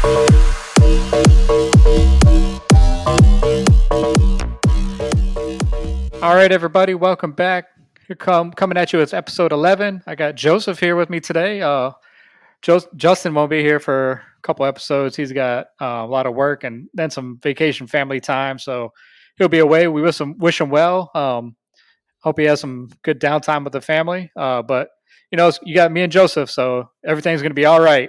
All right, everybody, welcome back. Coming at you with episode 11. I got Joseph here with me today. Justin won't be here for a couple episodes. He's got a lot of work and then some vacation family time, so he'll be away. We wish him well. Hope he has some good downtime with the family. But you got me and Joseph, so everything's gonna be all right.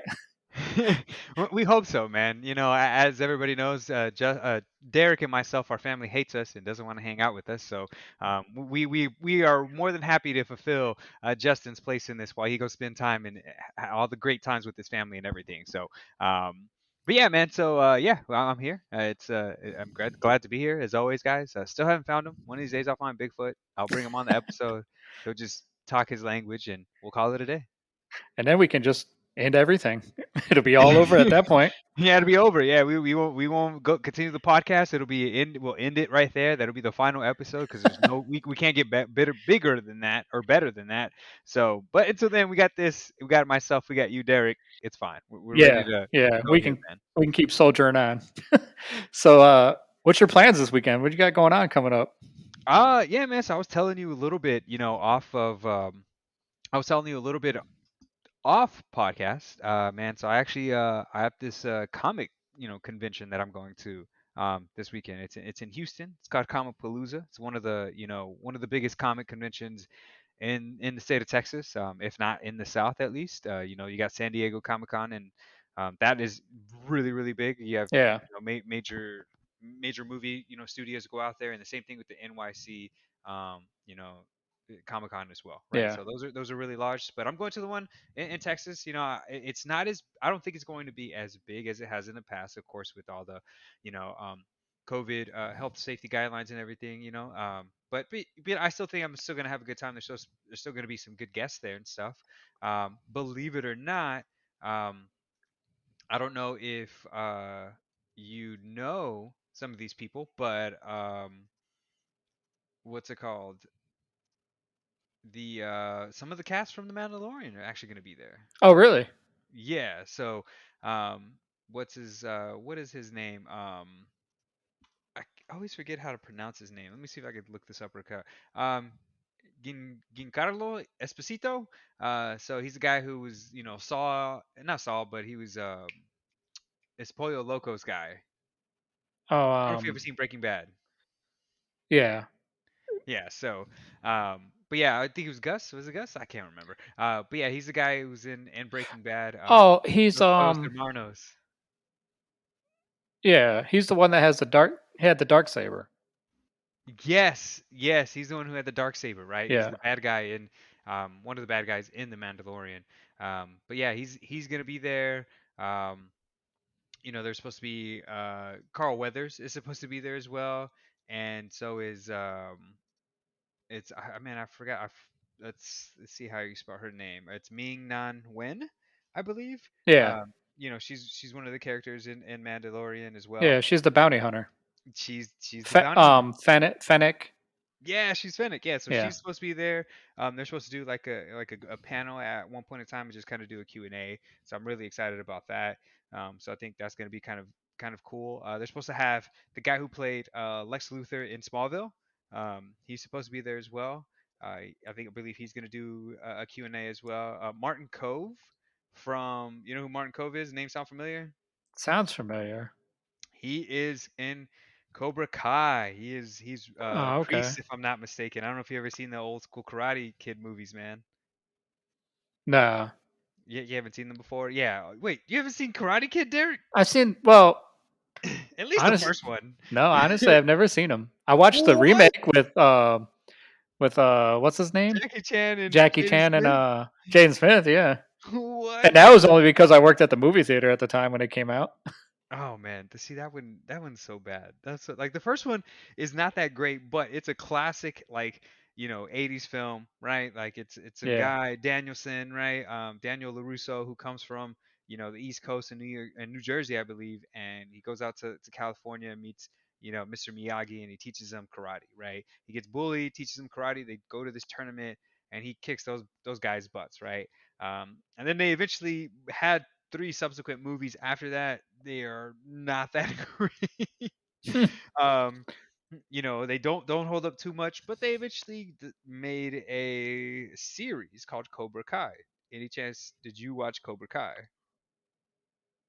We hope so, man. As everybody knows, Derek and myself, our family hates us and doesn't want to hang out with us. So we are more than happy to fulfill Justin's place in this while he goes spend time and all the great times with his family and everything. So, but yeah, man. So yeah, well, I'm here. I'm glad to be here as always, guys. Still haven't found him. One of these days, I'll find Bigfoot. I'll bring him on the episode. He'll just talk his language, and we'll call it a day. And then we can just end everything. It'll be all over at that point. Yeah, it'll be over. Yeah, we won't go continue the podcast. It'll be end. We'll end it right there. That'll be the final episode because there's no we can't get bigger than that or better than that. So, but until then, we got this. We got myself. We got you, Derek. It's fine. We're ready Yeah, to yeah, go again, man. we can keep soldiering on. So, what's your plans this weekend? What you got going on coming up? Yeah, man. So I was telling you a little bit, off of I was telling you a little bit off podcast, man. So I have this comic convention that I'm going to this weekend. It's in Houston. It's called Comic Palooza. It's one of the biggest comic conventions in the state of Texas, if not in the South at least. You got San Diego Comic Con, and that is really really big. You have Yeah, major movie studios go out there, and the same thing with the NYC. Comic Con as well, right? yeah, So those are really large. But I'm going to the one in Texas. It's not as I don't think it's going to be as big as it has in the past, of course, with all the you know COVID health safety guidelines and everything. But I still think I'm still gonna have a good time. There's still gonna be some good guests there and stuff. Believe it or not, um, I don't know if you know some of these people, but what's it called? The Some of the cast from The Mandalorian are actually going to be there. oh, really? Yeah. So, um, what is his name? Always forget how to pronounce his name. Let me see if I could look this up real quick. Um, Giancarlo Esposito. So he's the guy who was, Saul, not Saul, but he was Espollo Loco's guy. Oh, I don't know if you ever seen Breaking Bad. yeah. Yeah, so, but yeah, I think it was Gus. Was it Gus? I can't remember. But yeah, he's the guy who was in Breaking Bad. Oh, he's Los Hermanos. yeah, he's the one that has the dark. He had the dark saber. Yes, yes, he's the one who had the dark saber, right? He's Yeah, the bad guy in, one of the bad guys in the Mandalorian. But yeah, he's gonna be there. Um, there's supposed to be Carl Weathers is supposed to be there as well, and so is it's man, I forgot. Let's see how you spell her name. It's Ming Nan Wen, I believe. yeah, She's one of the characters in Mandalorian as well. yeah. She's the bounty hunter. She's the bounty hunter. Fennec. Yeah, she's Fennec. Yeah, so Yeah, she's supposed to be there. They're supposed to do like a panel at one point in time and just kind of do a Q&A. So I'm really excited about that. So I think that's going to be kind of cool. They're supposed to have the guy who played Lex Luthor in Smallville. He's supposed to be there as well. I believe he's going to do a Q&A as well. Martin Cove from who Martin Cove is? Name sound familiar? sounds familiar. He is in Cobra Kai. He's Oh, okay. Kreese, if I'm not mistaken. I don't know if you ever seen the old school Karate Kid movies, man. No, You haven't seen them before? Yeah. Wait, you haven't seen Karate Kid, Derek? I've seen. Well, At least the honest. first one. No, honestly, I've never seen him. I watched the What? remake with what's his name? Jackie Chan and Jackie Jaden Chan and Smith? Jaden Smith. Yeah, and What? that was only because I worked at the movie theater at the time when it came out. Oh man, to see that one's so bad. Like the first one is not that great, but it's a classic like 80s film, right? Like it's a Yeah, guy Danielson, right? Daniel LaRusso who comes from the East Coast in New York and New Jersey, I believe, and he goes out to California and meets Mr. Miyagi and he teaches them karate, right? He gets bullied, teaches them karate. They go to this tournament and he kicks those guys' butts, right? And then they eventually had three subsequent movies after that, they are not that great. um, they don't hold up too much, but they eventually made a series called Cobra Kai. Any chance did you watch Cobra Kai?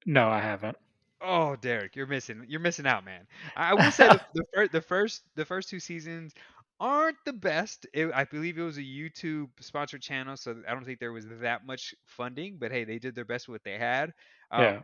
No, I haven't. Oh, Derek, you're missing out, man. I will say the first two seasons aren't the best. I believe it was a YouTube sponsored channel, so I don't think there was that much funding. But hey, they did their best with what they had. Um, Yeah.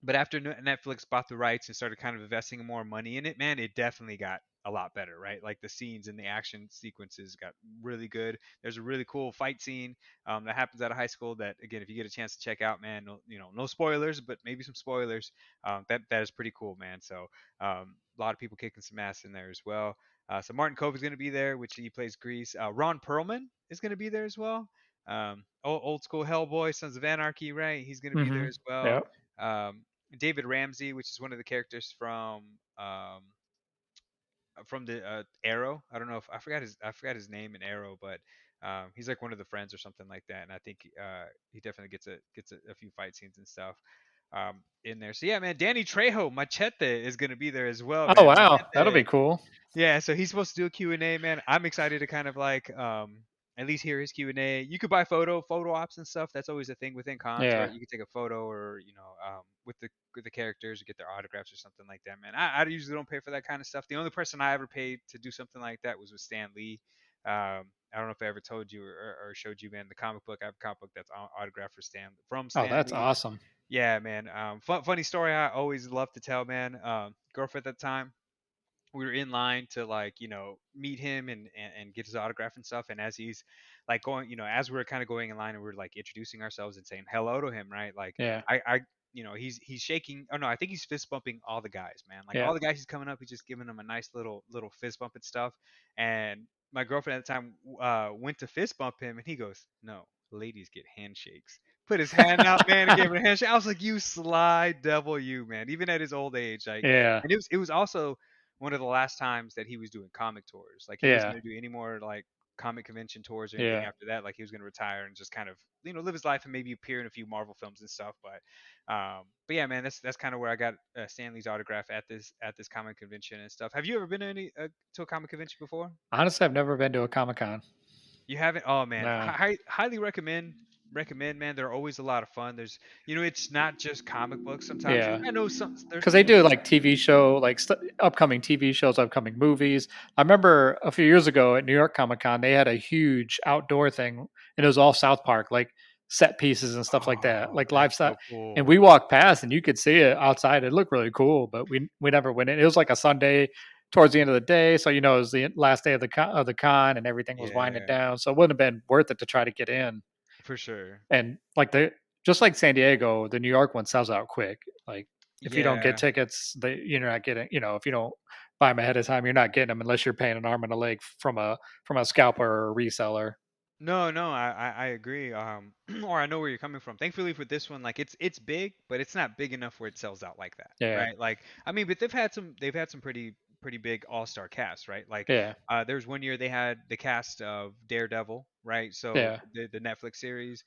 but after Netflix bought the rights and started kind of investing more money in it, man, it definitely got a lot better, right? Like the scenes and the action sequences got really good. There's a really cool fight scene that happens out of high school that, again, if you get a chance to check out, man, no, no spoilers, but maybe some spoilers. That is pretty cool, man. So a lot of people kicking some ass in there as well. So Martin Cove is going to be there, which he plays Grease. Ron Perlman is going to be there as well. Old school Hellboy, Sons of Anarchy, right? He's going to be there Mm-hmm. as well. Yep. Um, David Ramsey, which is one of the characters from the Arrow. I don't know if I forgot his name in Arrow, but he's like one of the friends or something like that. And I think he definitely gets a few fight scenes and stuff in there. So yeah, man, Danny Trejo, Machete is gonna be there as well, Oh man. wow, that'll Machete, be cool. yeah, so he's supposed to do a Q&A, man. I'm excited to kind of like at least hear his Q&A. You could buy photo ops and stuff. That's always a thing within cons, right? Yeah. You could take a photo or with the characters or get their autographs or something like that, man. I usually don't pay for that kind of stuff. The only person I ever paid to do something like that was with Stan Lee. I don't know if I ever told you or showed you, man, the comic book. I have a comic book that's autographed from Oh, Stan that's Lee. awesome. Yeah, man. Funny story I always love to tell, man. Girlfriend at the time, we were in line to like meet him and get his autograph and stuff, and as he's like going, as we're kind of going in line and we're like introducing ourselves and saying hello to him, right? Like Yeah. I he's shaking, oh no, I think he's fist bumping all the guys, man, like Yeah. all the guys he's coming up, he's just giving them a nice little fist bump and stuff. And my girlfriend at the time went to fist bump him, and he goes, no, ladies get handshakes. Put his hand out, man, and gave him a handshake. I was like, you sly devil, you, man, even at his old age, like. Yeah. And it was also one of the last times that he was doing comic tours. Like he wasn't Yeah. going to do any more like comic convention tours or anything Yeah. after that. Like he was going to retire and just kind of live his life and maybe appear in a few Marvel films and stuff. But yeah, man, that's kind of where I got Stan Lee's autograph at this comic convention and stuff. Have you ever been to a comic convention before? Honestly, I've never been to a Comic Con. You haven't? Oh man, No. highly recommend, man. They're always a lot of fun. It's not just comic books. Sometimes Yeah. I know some there's Because they you know do like TV show, like upcoming TV shows, upcoming movies. I remember a few years ago at New York Comic Con, they had a huge outdoor thing, and it was all South Park, like set pieces and stuff like that, Oh, like live that's stuff. so And cool. we walked past, and you could see it outside. It looked really cool, but we never went in. It was like a Sunday towards the end of the day, so it was the last day of the con, and everything was winding Yeah, down. So it wouldn't have been worth it to try to get in. for sure. And like the just like San Diego, the New York one sells out quick. Like if you don't get Yeah. tickets, you're not getting. If you don't buy them ahead of time, you're not getting them unless you're paying an arm and a leg from a scalper or a reseller. No, no, I agree. Or I know where you're coming from. Thankfully for this one, like it's big, but it's not big enough where it sells out like that, Yeah, right? Like I mean, but they've had some pretty big all-star casts, right? Like yeah, there's one year they had the cast of Daredevil, right? So yeah. the Netflix series.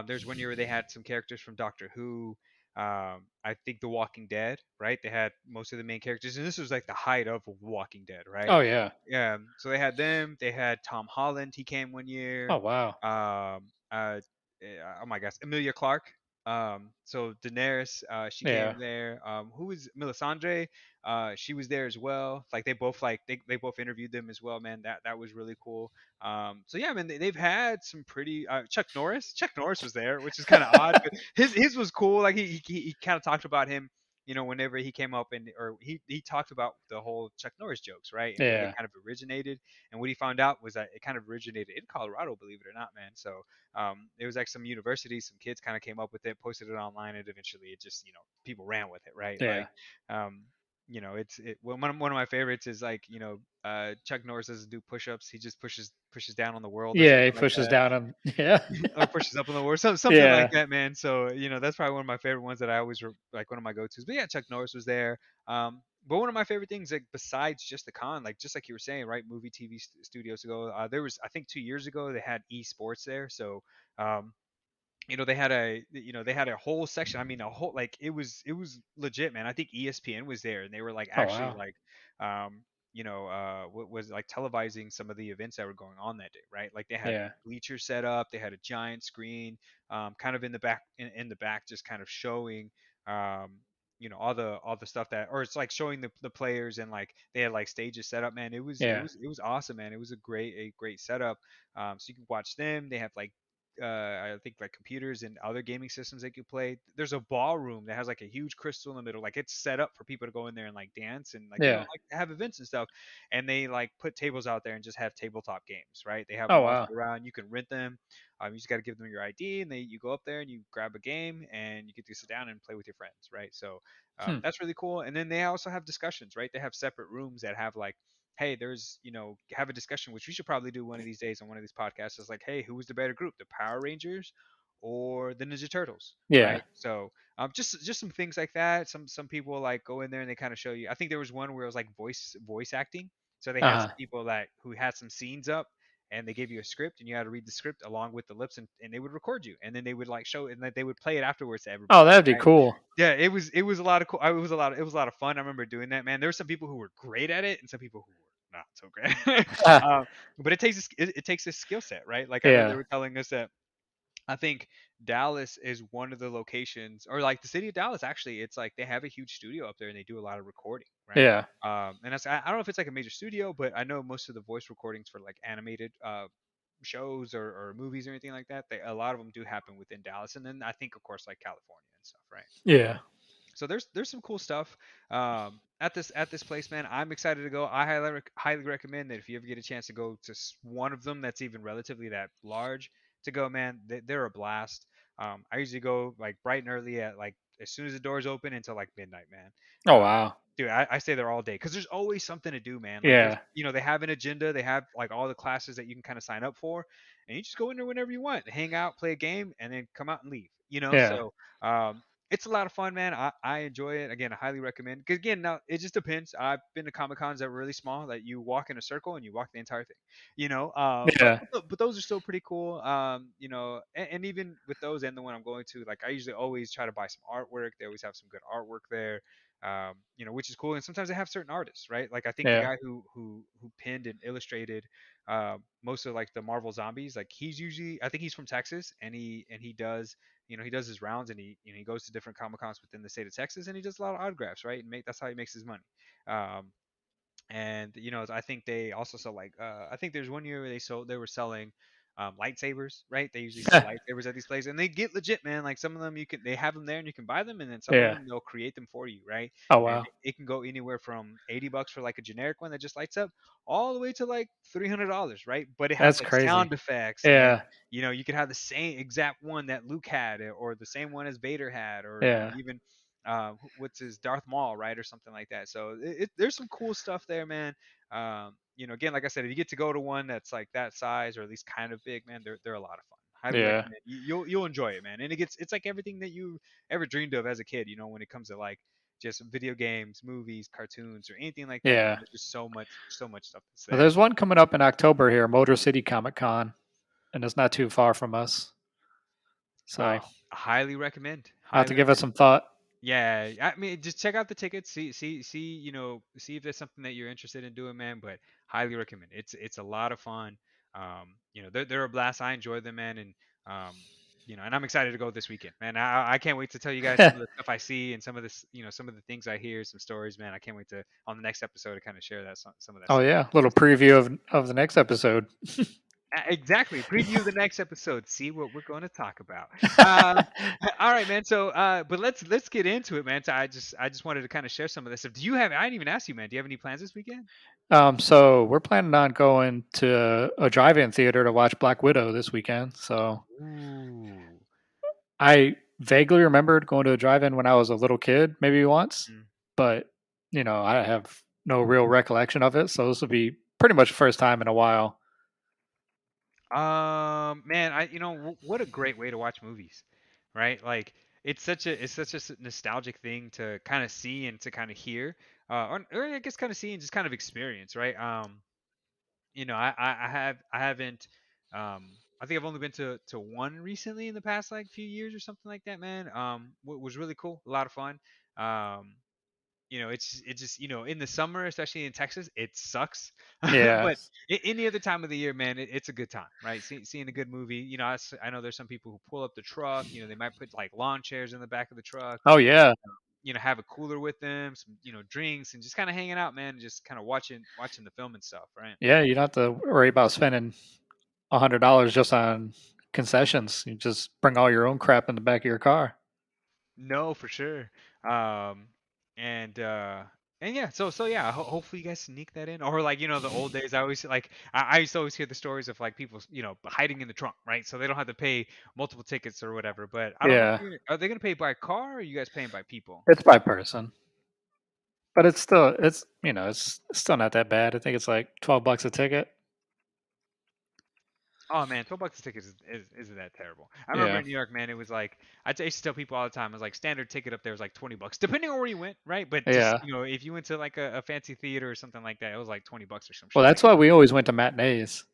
There's one year where they had some characters from Doctor Who. I think The Walking Dead, right? They had most of the main characters, and this was like the height of Walking Dead, right? Oh yeah. Yeah, so they had them. They had Tom Holland. He came one year. Oh wow. Um, uh, oh my gosh, Emilia Clarke. So Daenerys, she Yeah, came there. Who was Melisandre? She was there as well. Like they both interviewed them as well, man. That was really cool. So yeah, man, they've had some pretty. Chuck Norris. Chuck Norris was there, which is kind of odd, but his was cool. Like he kind of talked about him, whenever he came up or he talked about the whole Chuck Norris jokes, right? And where they yeah, kind of originated. And what he found out was that it kind of originated in Colorado, believe it or not, man. So it was like some universities, some kids kind of came up with it, posted it online, and eventually it just, people ran with it, right? yeah, Like, um, one of my favorites is like, Chuck Norris doesn't do push-ups. He just pushes down on the world or yeah. something He like pushes that, down and yeah, or pushes up on the world, something like yeah, that, man. So that's probably one of my favorite ones that I always like one of my go-tos. But yeah, Chuck Norris was there. But one of my favorite things, like besides just the con, like just like you were saying, right? Movie TV studios ago, there was, I think 2 years ago they had esports there. So um, they had a whole section. I mean, a whole, like, it was legit, man. I think ESPN was there, and they were like Oh actually wow. like what was like televising some of the events that were going on that day, right? Like they had Yeah. bleachers set up, they had a giant screen, kind of in the back, in the back, just kind of showing um all the stuff that, or it's like showing the players, and like they had like stages set up, man. Yeah. It was awesome, man. It was a great setup. So you can watch them. They have like I think like computers and other gaming systems they could play. There's a ballroom that has like a huge crystal in the middle. Like it's set up for people to go in there and like dance and like Yeah. like have events and stuff. And they like put tables out there and just have tabletop games, right? They have Oh them all wow. set around. You can rent them. You just got to give them your ID, and you go up there and you grab a game, and you get to sit down and play with your friends, right? So Hmm. that's really cool. And then they also have discussions, right? They have separate rooms that have like, hey, there's, have a discussion, which we should probably do one of these days on one of these podcasts. Is like, hey, who was the better group, the Power Rangers or the Ninja Turtles, Yeah. right? So just some things like that. Some people like go in there and they kind of show you. I think there was one where it was like voice acting. So they had Uh-huh. some people that who had some scenes up, and they gave you a script, and you had to read the script along with the lips, and they would record you, and then they would like show, and then they would play it afterwards to Oh, everybody, that'd be right? cool. Yeah, it was a lot of cool. It was a lot of fun. I remember doing that, man. There were some people who were great at it, and some people who were not so great. Ah, um, but it takes a skill set, right? Like I know they yeah. were telling us that I think Dallas is one of the locations, or like the city of Dallas. Actually, it's like they have a huge studio up there, and they do a lot of recording, right? Yeah. And I don't know if it's like a major studio, but I know most of the voice recordings for like animated shows or movies or anything like that, a lot of them do happen within Dallas, and then I think of course like California and stuff, right? Yeah. So there's some cool stuff at this place, man. I'm excited to go. I highly recommend that if you ever get a chance to go to one of them that's even relatively that large to go, man. They're a blast. I usually go like bright and early at like as soon as the doors open until like midnight, man. Oh Um, wow. dude, I stay there all day because there's always something to do, man. Like there's Yeah. they have an agenda. They have like all the classes that you can kind of sign up for, and you just go in there whenever you want, hang out, play a game, and then come out and leave. Yeah. So it's a lot of fun, man. I enjoy it. Again, I highly recommend. 'Cause again, now it just depends. I've been to Comic Cons that were really small, that you walk in a circle and you walk the entire thing. Yeah. But those are still pretty cool. And even with those and the one I'm going to, like I usually always try to buy some artwork. They always have some good artwork there. Which is cool. And sometimes they have certain artists, right? Like I think the Yeah. guy who pinned and illustrated most of like the Marvel zombies, like he's usually, I think he's from Texas, and he does he does his rounds, and he goes to different comic cons within the state of Texas, and he does a lot of autographs, right? And that's how he makes his money. Um, and I think they also sell like I think there's one year where they were selling lightsabers, right? They usually sell lightsabers at these places, and they get legit, man. Like some of them they have them there and you can buy them, and then some of Yeah. them they'll create them for you, right? Oh And wow. it can go anywhere from $80 for like a generic one that just lights up, all the way to like $300, right? But it has That's like crazy. sound effects, and Yeah. you could have the same exact one that Luke had, or the same one as Vader had, or Yeah. even what's his Darth Maul, right, or something like that. So there's some cool stuff there, man. Again, like I said, if you get to go to one that's like that size, or at least kind of big, man, they're a lot of fun. Highly Yeah. recommend. You'll enjoy it, man. And it's like everything that you ever dreamed of as a kid. When it comes to like just video games, movies, cartoons, or anything like that, man. Yeah. There's just so much stuff that's Well, there. there's one coming up in October here, Motor City Comic Con, and it's not too far from us. I So highly recommend. I have to Highly give it recommend. some thought. Yeah, I mean, just check out the tickets. See if there's something that you're interested in doing, man. But highly recommend. It's a lot of fun. They're a blast. I enjoy them, man, and I'm excited to go this weekend, man. I can't wait to tell you guys some of the stuff I see, and some of this, some of the things I hear, some stories, man. I can't wait to on the next episode to kind of share that some of that Oh stuff. yeah, little preview of the next episode. Exactly. Preview the next episode. See what we're going to talk about. Um, all right, man. So, but let's get into it, man. So I just wanted to kind of share some of this stuff. Do you have? I didn't even ask you, man. Do you have any plans this weekend? So we're planning on going to a drive-in theater to watch Black Widow this weekend. So Ooh. I vaguely remembered going to a drive-in when I was a little kid, maybe once, Mm. but I have no real recollection of it. So this will be pretty much the first time in a while. Man, what a great way to watch movies, right? Like it's such a nostalgic thing to kind of see and to kind of hear, or I guess kind of see and just kind of experience, right? I haven't. I think I've only been to one recently in the past like few years or something like that, man. Was really cool, a lot of fun. Um, it's just in the summer, especially in Texas, it sucks. Yeah. But any other time of the year, man, it's a good time, right? Seeing a good movie. I know there's some people who pull up the truck. They might put like lawn chairs in the back of the truck. Oh yeah. Have a cooler with them, some drinks, and just kind of hanging out, man, and just kind of watching the film and stuff, right? Yeah, you don't have to worry about spending $100 just on concessions. You just bring all your own crap in the back of your car. No, for sure. Um, and uh, and yeah, so yeah, hopefully you guys sneak that in, or like the old days. I always like I used to always hear the stories of like people hiding in the trunk, right? So they don't have to pay multiple tickets or whatever. But I don't know if Yeah, are they gonna pay by car, or are you guys paying by people? it's by person, but it's still not that bad. I think it's like $12 a ticket. Oh man, $12 a ticket isn't that terrible. I remember Yeah, in New York, man, it was like I used to tell people all the time, it was like standard ticket up there was like $20, depending on where you went, right? But just yeah. if you went to like a fancy theater or something like that, it was like $20 or some Well, shit like that's why we always went to matinees.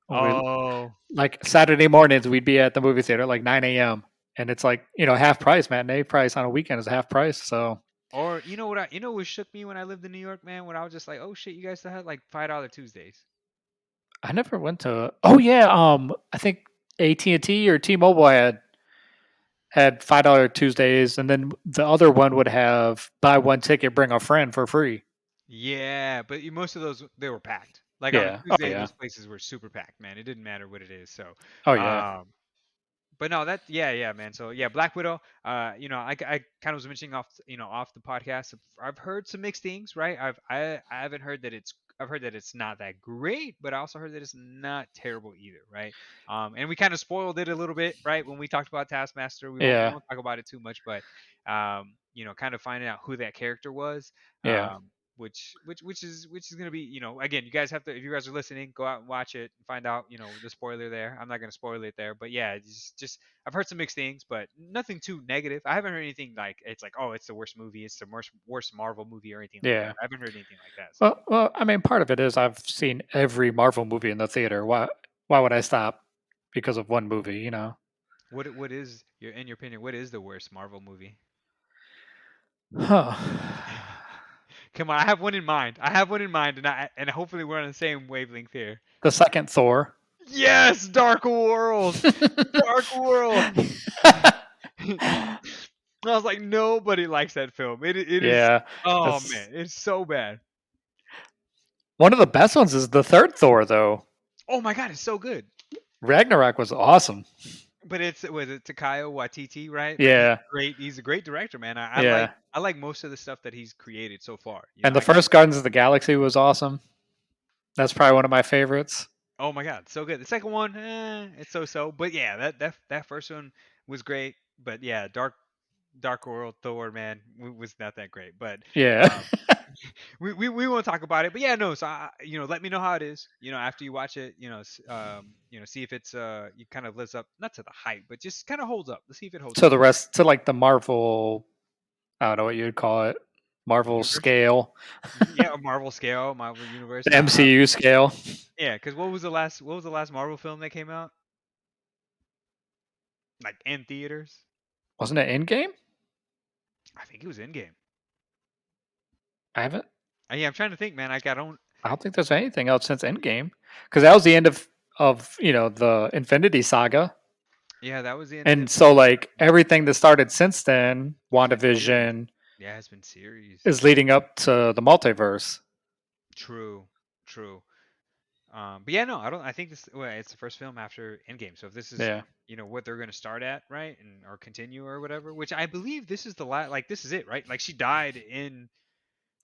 that. We Oh, like Saturday mornings we'd be at the movie theater like 9 a.m. and it's like half price. Matinee price on a weekend is half price. So or what shook me when I lived in New York, man, when I was just like, oh shit, you guys still had like $5 Tuesdays. I never went to. Oh yeah, I think AT&T or T-Mobile had $5 Tuesdays, and then the other one would have buy one ticket, bring a friend for free. Yeah, but most of those they were packed. Like on a Yeah. Oh Tuesday, yeah. those places were super packed, man. It didn't matter what it is. So, Oh yeah. um, but no, that yeah, man. So yeah, Black Widow. I kind of was mentioning off the podcast. I've heard some mixed things, right? I haven't heard that I've heard that it's not that great, but I also heard that it's not terrible either, right? And we kind of spoiled it a little bit, right? When we talked about Taskmaster, we Yeah. won't talk about it too much, but kind of finding out who that character was. Yeah. Which is gonna be again, you guys have to, if you guys are listening, go out and watch it and find out the spoiler there. I'm not gonna spoil it there, but yeah, it's just I've heard some mixed things, but nothing too negative. I haven't heard anything like it's like, oh, it's the worst movie, it's the worst Marvel movie or anything like that. Yeah. I haven't heard anything like that. So Well, I mean, part of it is I've seen every Marvel movie in the theater. Why would I stop because of one movie? what is your in your opinion, what is the worst Marvel movie? Huh. Come on, I have one in mind. I have one in mind, and hopefully we're on the same wavelength here. The second Thor. Yes, Dark World. Dark World. I was like, nobody likes that film. It is. Yeah, Oh that's man, it's so bad. one of the best ones. Is the third Thor though? Oh my god, it's so good. Ragnarok was awesome. But was it Taika Waititi, right? Like Yeah, he's a great director, man. yeah. I like most of the stuff that he's created so far. And the first Guardians of the Galaxy was awesome. That's probably one of my favorites. Oh my god, so good. The second one, it's so. But yeah, that first one was great. But yeah, Dark World Thor, man, was not that great. But Yeah, um, we won't talk about it. But yeah, no. So let me know how it is. After you watch it, see if it's you kind of lives up, not to the hype, but just kind of holds up. Let's see if it holds to up. the rest, to like the Marvel, I don't know what you'd call it, Marvel Universe, scale, yeah, a Marvel scale, Marvel universe. the MCU scale. Yeah, because what was the last Marvel film that came out like in theaters? Wasn't it Endgame? I think it was Endgame. I haven't. Yeah, I'm trying to think, man. I don't. I don't think there's anything else since Endgame, because that was the end of the Infinity Saga, Yeah, that was the end of and it. so like everything that started since then, It's been series. WandaVision, Yeah, it's been series. is leading up to the multiverse. True, true. But yeah, no, I don't. I think it's the first film after Endgame. So if this is, Yeah, what they're going to start at, right, and or continue or whatever, which I believe this is the last. Like this is it, right? Like she died in,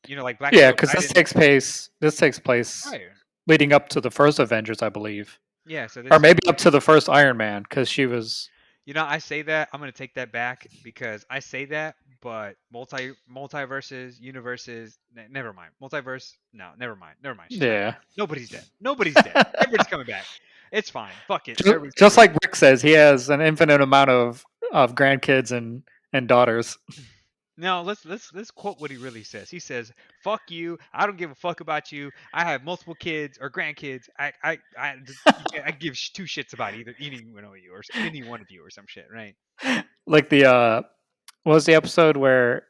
like Black yeah, Widow because died this in takes place. This takes place Fire. leading up to the first Avengers, I believe, Yeah, so or this maybe up to the first Iron Man, because she was. I say that I'm gonna take that back because I say that, but multiverses, universes, never mind. Multiverse, no, never mind. She's not dead. Yeah. Nobody's dead. Nobody's dead. Everybody's coming back. It's fine. Fuck it. Just, Everybody's coming just back. like Rick says, he has an infinite amount of grandkids and daughters. Now let's quote what he really says. He says, "Fuck you. I don't give a fuck about you. I have multiple kids or grandkids. I give two shits about either any one of you or any one of you or some shit, right?" Like the what was the episode where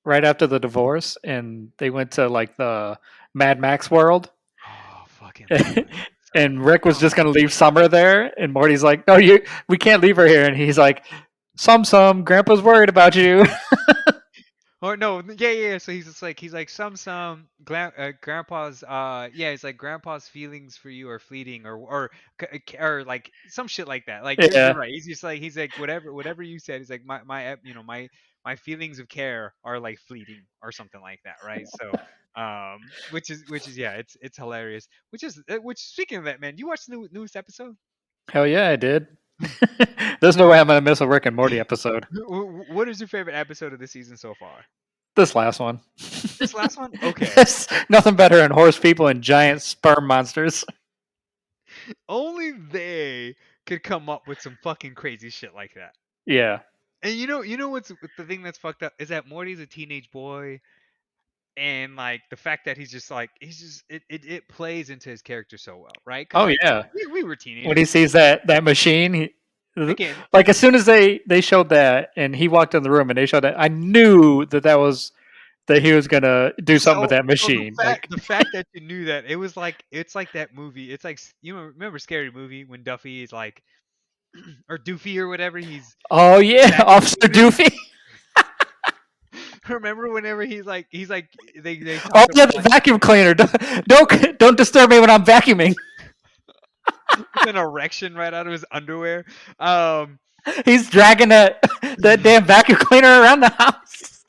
right after the divorce and they went to like the Mad Max world Oh, fucking love that episode. and Rick was just Oh. gonna leave Summer there and Morty's like, no, you we can't leave her here, and he's like, some Grandpa's worried about you. Or no, yeah. So he's like grandpa's yeah, it's like grandpa's feelings for you are fleeting or like some shit like that. Like you're Yeah, right. He's like whatever you said. He's like my feelings of care are like fleeting or something like that, right? So which is yeah, it's hilarious. Which speaking of that, man, you watched the newest episode? hell yeah, I did. There's no way I'm gonna miss a Rick and Morty episode. What is your favorite episode of the season so far? This last one. This last one? Okay. There's nothing better than horse people and giant sperm monsters. Only they could come up with some fucking crazy shit like that. Yeah. And you know what's the thing that's fucked up is that Morty's a teenage boy, and like the fact that he's just it plays into his character so well, right? Because Oh like yeah. we were When he teenagers. sees that machine, Again, like as soon as they showed that and he walked in the room and they showed that, I knew that was that he was gonna do something with so that so the machine. fact Like, the fact that you knew that it's like that movie. It's like you remember Scary Movie when Duffy is like or Doofy or whatever oh he's yeah, vacuum Officer cleaner. Doofy. Remember whenever he's like they Oh talk yeah, about the like vacuum cleaner. Don't disturb me when I'm vacuuming. with an erection right out of his underwear. Um, He's dragging that damn vacuum cleaner around the house.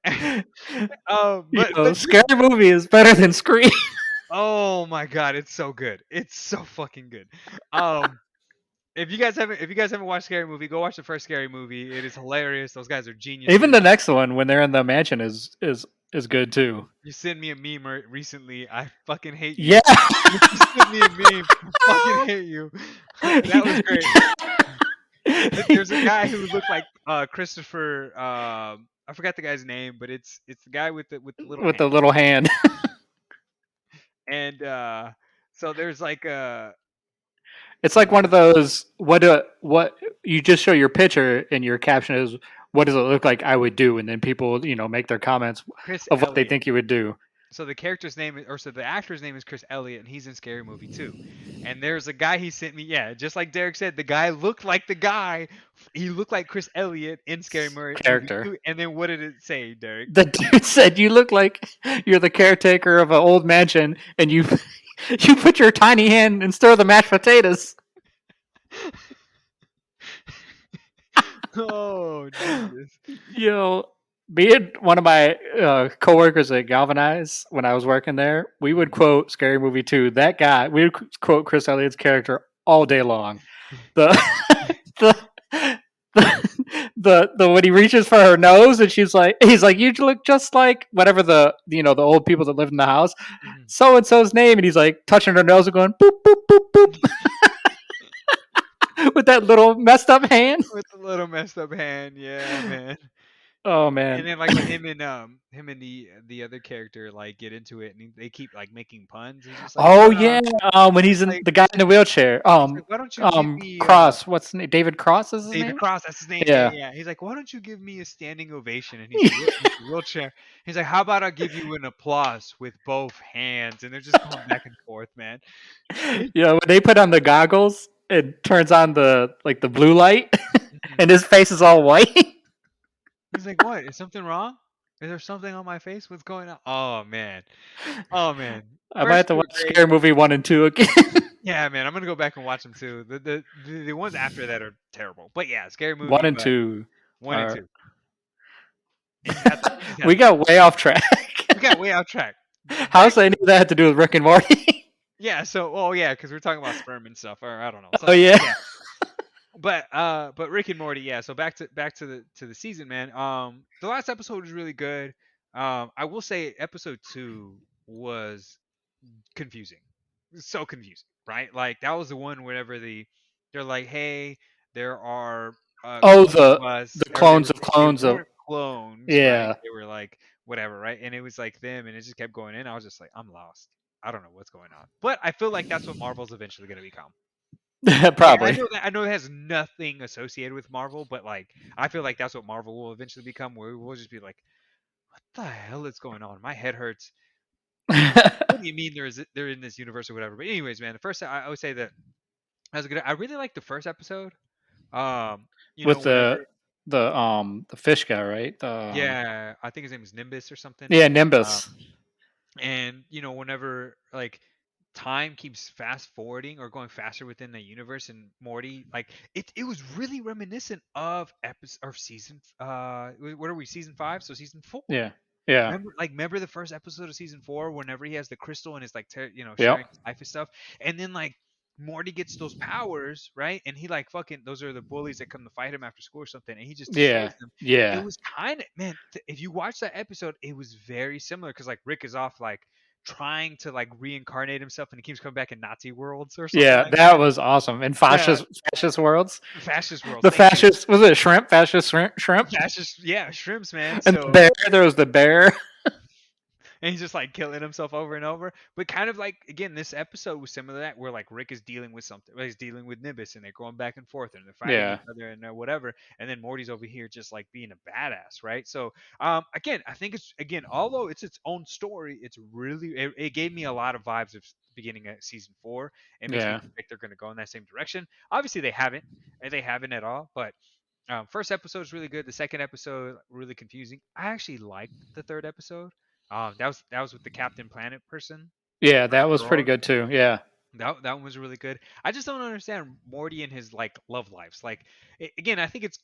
You know, but this, scary movie is better than Scream. oh my god, it's so good. It's so fucking good. Um, if you guys haven't watched Scary Movie, go watch the first Scary Movie. It is hilarious. Those guys are Even geniuses. the next one when they're in the mansion is good too. You sent me a meme recently. I fucking hate you. Yeah. You sent me a meme. I fucking hate you. That was great. There's a guy who looked like Christopher. I forgot the guy's name, but it's the guy with the little With hand. the little hand. And so there's like It's like one of those what you just show your picture and your caption is what does it look like I would do, and then people make their comments Chris of what they Elliott. think you would do. So the character's name or so the actor's name is Chris Elliott, and he's in Scary Movie too. And there's a guy he sent me. Yeah, just like Derek said, the guy looked like the guy. He looked like Chris Elliott in Scary Movie Character. too. And then what did it say, Derek? The dude said you look like you're the caretaker of an old mansion, and you you put your tiny hand and stir the mashed potatoes. Oh Jesus! Yo, being one of my coworkers at Galvanize when I was working there, we would quote Scary Movie 2. That guy, we would quote Chris Elliott's character all day long. The the the when he reaches for her nose and he's like, you look just like whatever the old people that live in the house, Mhm. so and so's name, and he's like touching her nose and going boop boop boop boop with that little messed up hand. With the little messed up hand, yeah, man. Oh And man. then like when him and the other character like get into it, and they keep like making puns. He's just like, Oh "Well," yeah, when he's in like the guy in the wheelchair. he's like, "Why don't you give me Cross. What's his name? David Cross is his David name. Cross, that's his name. Yeah, Yeah. yeah, yeah. He's like, "Why don't you give me a standing ovation?" And he's a wheelchair. He's like, "How about I give you an applause with both hands?" And they're just going back and forth, man. Yeah, when they put on the goggles, it turns on the blue light, Mhm. and his face is all white. He's like, "What? Is something wrong? Is there something on my face? What's going on?" Oh man, oh man. I might have First to two watch are great. Scary Movie 1 and 2 again. Yeah, man, I'm gonna go back and watch them too. The ones after that are terrible, but yeah, scary one movie. and But two one and are two, and you just have we to watch. got way off track. We got way off track. How's Back, any of that had to do with Rick and Morty? yeah. So, oh yeah, because we're talking about sperm and stuff, or I don't know. Oh So yeah. yeah, but Rick and Morty, yeah. So back to the season, man. The last episode was really good. I will say episode two was confusing. So confusing, right? Like that was the one whenever they're like, hey, there are Oh, the was, or clones of they clones of weren't clones, right? yeah. They were like whatever, right? And it was like them, and it just kept going in. I was just like, I'm lost. I don't know what's going on. But I feel like that's what Marvel's eventually going to become. Like Probably. I know it has nothing associated with Marvel, but like I feel like that's what Marvel will eventually become, where we'll just be like, what the hell is going on? My head hurts. What do you mean they're in this universe or whatever? But anyways, man, the first I would say that as a good. I really liked the first episode. With Whenever the fish guy, right? yeah, I think his name is Nimbus or something. Yeah, Um, Nimbus. and whenever like time keeps fast forwarding or going faster within the universe, and Morty, like it was really reminiscent of episode or season. What are we? Season 5, so season 4. Yeah. Yeah. Remember the first episode of season 4, whenever he has the crystal and is like, sharing Yep. his life and stuff, and then like Morty gets those powers, right? And he like fucking those are the bullies that come to fight him after school or something, and he just Yeah. destroys them. It Yeah. was kind of man, if you watch that episode, it was very similar because like Rick is off like trying to like reincarnate himself, and he keeps coming back in Nazi worlds or something Yeah, like that that. was awesome. In Yeah, fascist worlds, fascist worlds. the Thank you. fascist was it shrimp? Fascist shrimp, Fascist, yeah, shrimps, man. and the So bear. There was the bear. and he's just like killing himself over and over. But kind of like again, this episode was similar to that, where like Rick is dealing with something, he's dealing with Nimbus, and they're going back and forth, and they're fighting Yeah. each other and whatever. And then Morty's over here just like being a badass, right? So again, I think it's again, although it's its own story, it's really it gave me a lot of vibes of beginning of season 4. It makes me Yeah. think they're going to go in that same direction. Obviously, they haven't at all, but first episode is really good. The second episode really confusing. I actually liked the third episode. That was with the Captain Planet person Yeah, or that was pretty girl. good too. Yeah. That one was really good. I just don't understand Morty and his like love lives. Like again, I think it's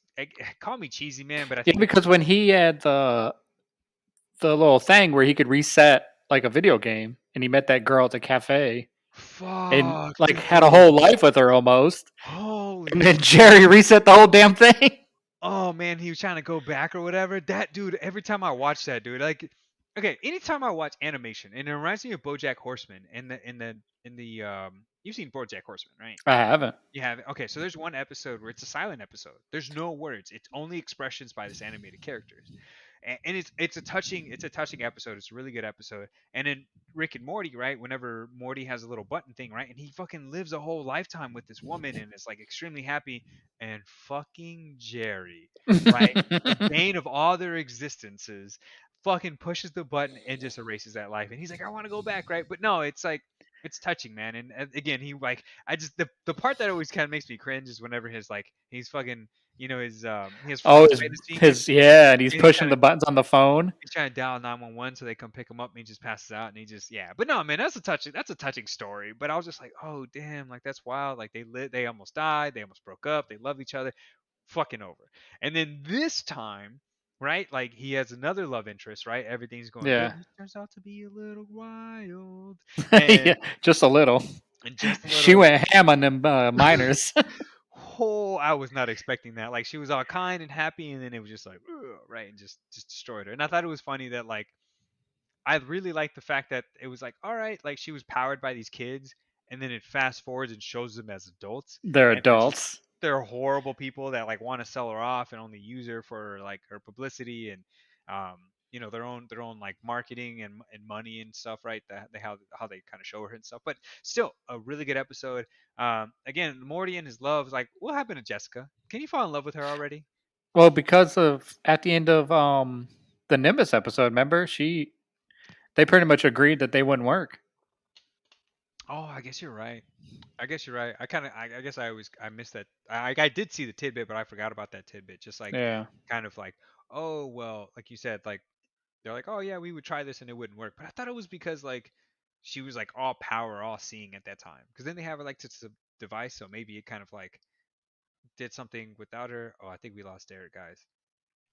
call me cheesy, man, but I Yeah, think it's because when he had the little thing where he could reset like a video game, and he met that girl at the cafe, and fuck, like had a dude. whole life with her almost, Holy and then shit. Jerry reset the whole damn thing. Oh man, he was trying to go back or whatever. That dude, every time I watch that dude, like, okay, anytime I watch animation, and it reminds me of BoJack Horseman. You've seen BoJack Horseman, right? I haven't. You have it. Okay, so there's one episode where it's a silent episode. There's no words. It's only expressions by this animated characters, and it's a touching episode. It's a really good episode. And then Rick and Morty, right? Whenever Morty has a little button thing, right, and he fucking lives a whole lifetime with this woman and is like extremely happy, and fucking Jerry, right, the bane of all their existences, fucking pushes the button and just erases that life. And he's like, I want to go back, right? But no, it's like it's touching, man. And again, he like I just the part that always kind of makes me cringe is whenever his like he's fucking his he has Oh, frostbite in his fingers, his yeah, and he's and pushing the buttons on the phone. he's trying to dial 911 so they come pick him up, and he just passes out, and he just yeah. But no, man, that's a touching story. But I was just like, oh damn, like that's wild. Like they almost died, they almost broke up, they love each other, fucking over. And then this time, right, like he has another love interest, right? Everything's going good. Yeah, And he turns out to be a little wild, yeah, and just a little. just a She little. went ham on them miners. Oh, I was not expecting that. Like she was all kind and happy, and then it was just like, "Ugh," right, and just destroyed her. And I thought it was funny that like I really liked the fact that it was like, all right, like she was powered by these kids, and then it fast forwards and shows them as adults, They're and there's adults. they're horrible people that like want to sell her off and only use her for like her publicity and their own like marketing and money and stuff, right? That they how they kind of show her and stuff. But still, a really good episode. Again, Morty and his love, like what happened to Jessica? Can you fall in love with her already? Well, because of at the end of the Nimbus episode, remember they pretty much agreed that they wouldn't work. Oh, I guess you're right. I guess you're right. I guess I missed that. I did see the tidbit, but I forgot about that tidbit. Just like Yeah, kind of like, oh well, like you said, like they're like, oh yeah, we would try this and it wouldn't work. But I thought it was because like she was like all power, all seeing at that time. Because then they have her like to device, so maybe it kind of like did something without her. Oh, I think we lost Derek, guys.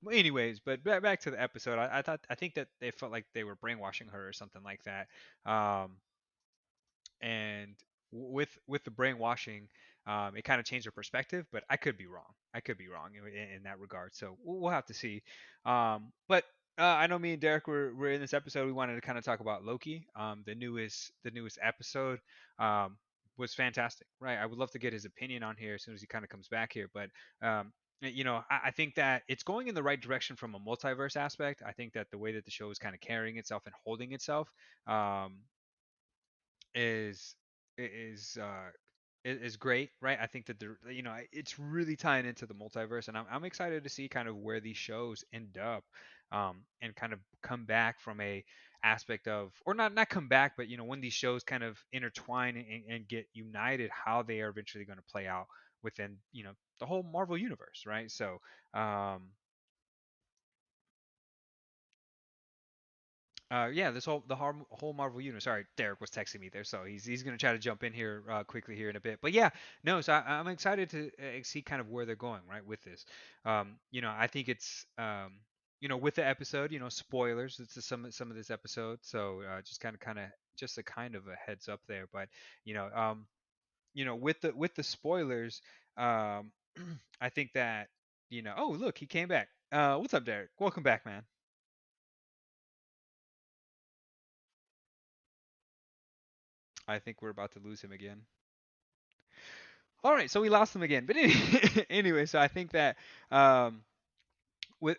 Well, anyways, but back to the episode. I think that they felt like they were brainwashing her or something like that. And with the brainwashing, it kind of changed her perspective. But I could be wrong. I could be wrong in that regard. So we'll have to see. But I know me and Derek were in this episode. We wanted to kind of talk about Loki. The newest episode was fantastic. Right. I would love to get his opinion on here as soon as he kind of comes back here. But I think that it's going in the right direction from a multiverse aspect. I think that the way that the show is kind of carrying itself and holding itself, um, is is is great, right? I think that it's really tying into the multiverse, and I'm excited to see kind of where these shows end up, and kind of come back from a aspect of, or not come back, but when these shows kind of intertwine and get united, how they are eventually going to play out within the whole Marvel universe, right? So um, yeah, this whole Marvel universe. Sorry, Derek was texting me there, so he's gonna try to jump in here quickly here in a bit. But yeah, no, so I'm excited to see kind of where they're going right with this. I think it's with the episode, spoilers. It's some of this episode, so just kind of just a kind of a heads up there. But you know, um, with the spoilers, um, I think that oh look, he came back. What's up, Derek? Welcome back, man. I think we're about to lose him again. All right, so we lost him again. But anyway, so I think that um, with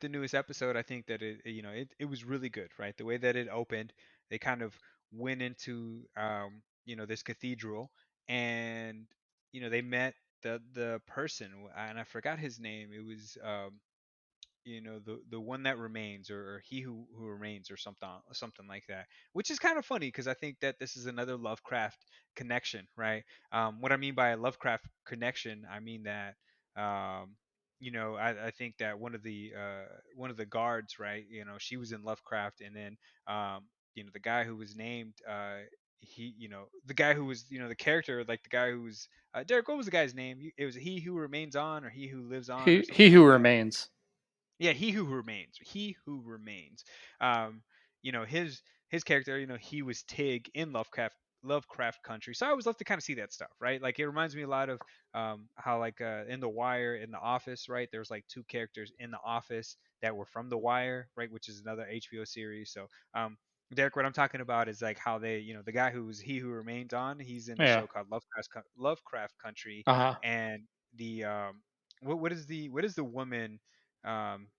the newest episode, I think that it was really good, right? The way that it opened, they kind of went into this cathedral, and they met the person, and I forgot his name. It was the one that remains, or he who remains, or something like that, which is kind of funny because I think that this is another Lovecraft connection, right? What I mean by a Lovecraft connection, I mean that I think that one of the guards, right, she was in Lovecraft, and then the guy who was named the guy who was the character, like the guy who was Derek, what was the guy's name? It was he who remains on, or he who lives on, or He something who like that. remains. Yeah, he who remains. He who remains. Um, his character, he was Tig in Lovecraft country. So I always love to kind of see that stuff, right? Like it reminds me a lot of how like in The Wire, in The Office, right? There's like two characters in The Office that were from The Wire, right? Which is another HBO series. So Derek, what I'm talking about is like how they, the guy who's he who remains on, he's in a Yeah. show called Lovecraft Country, Uh huh. and the what is the woman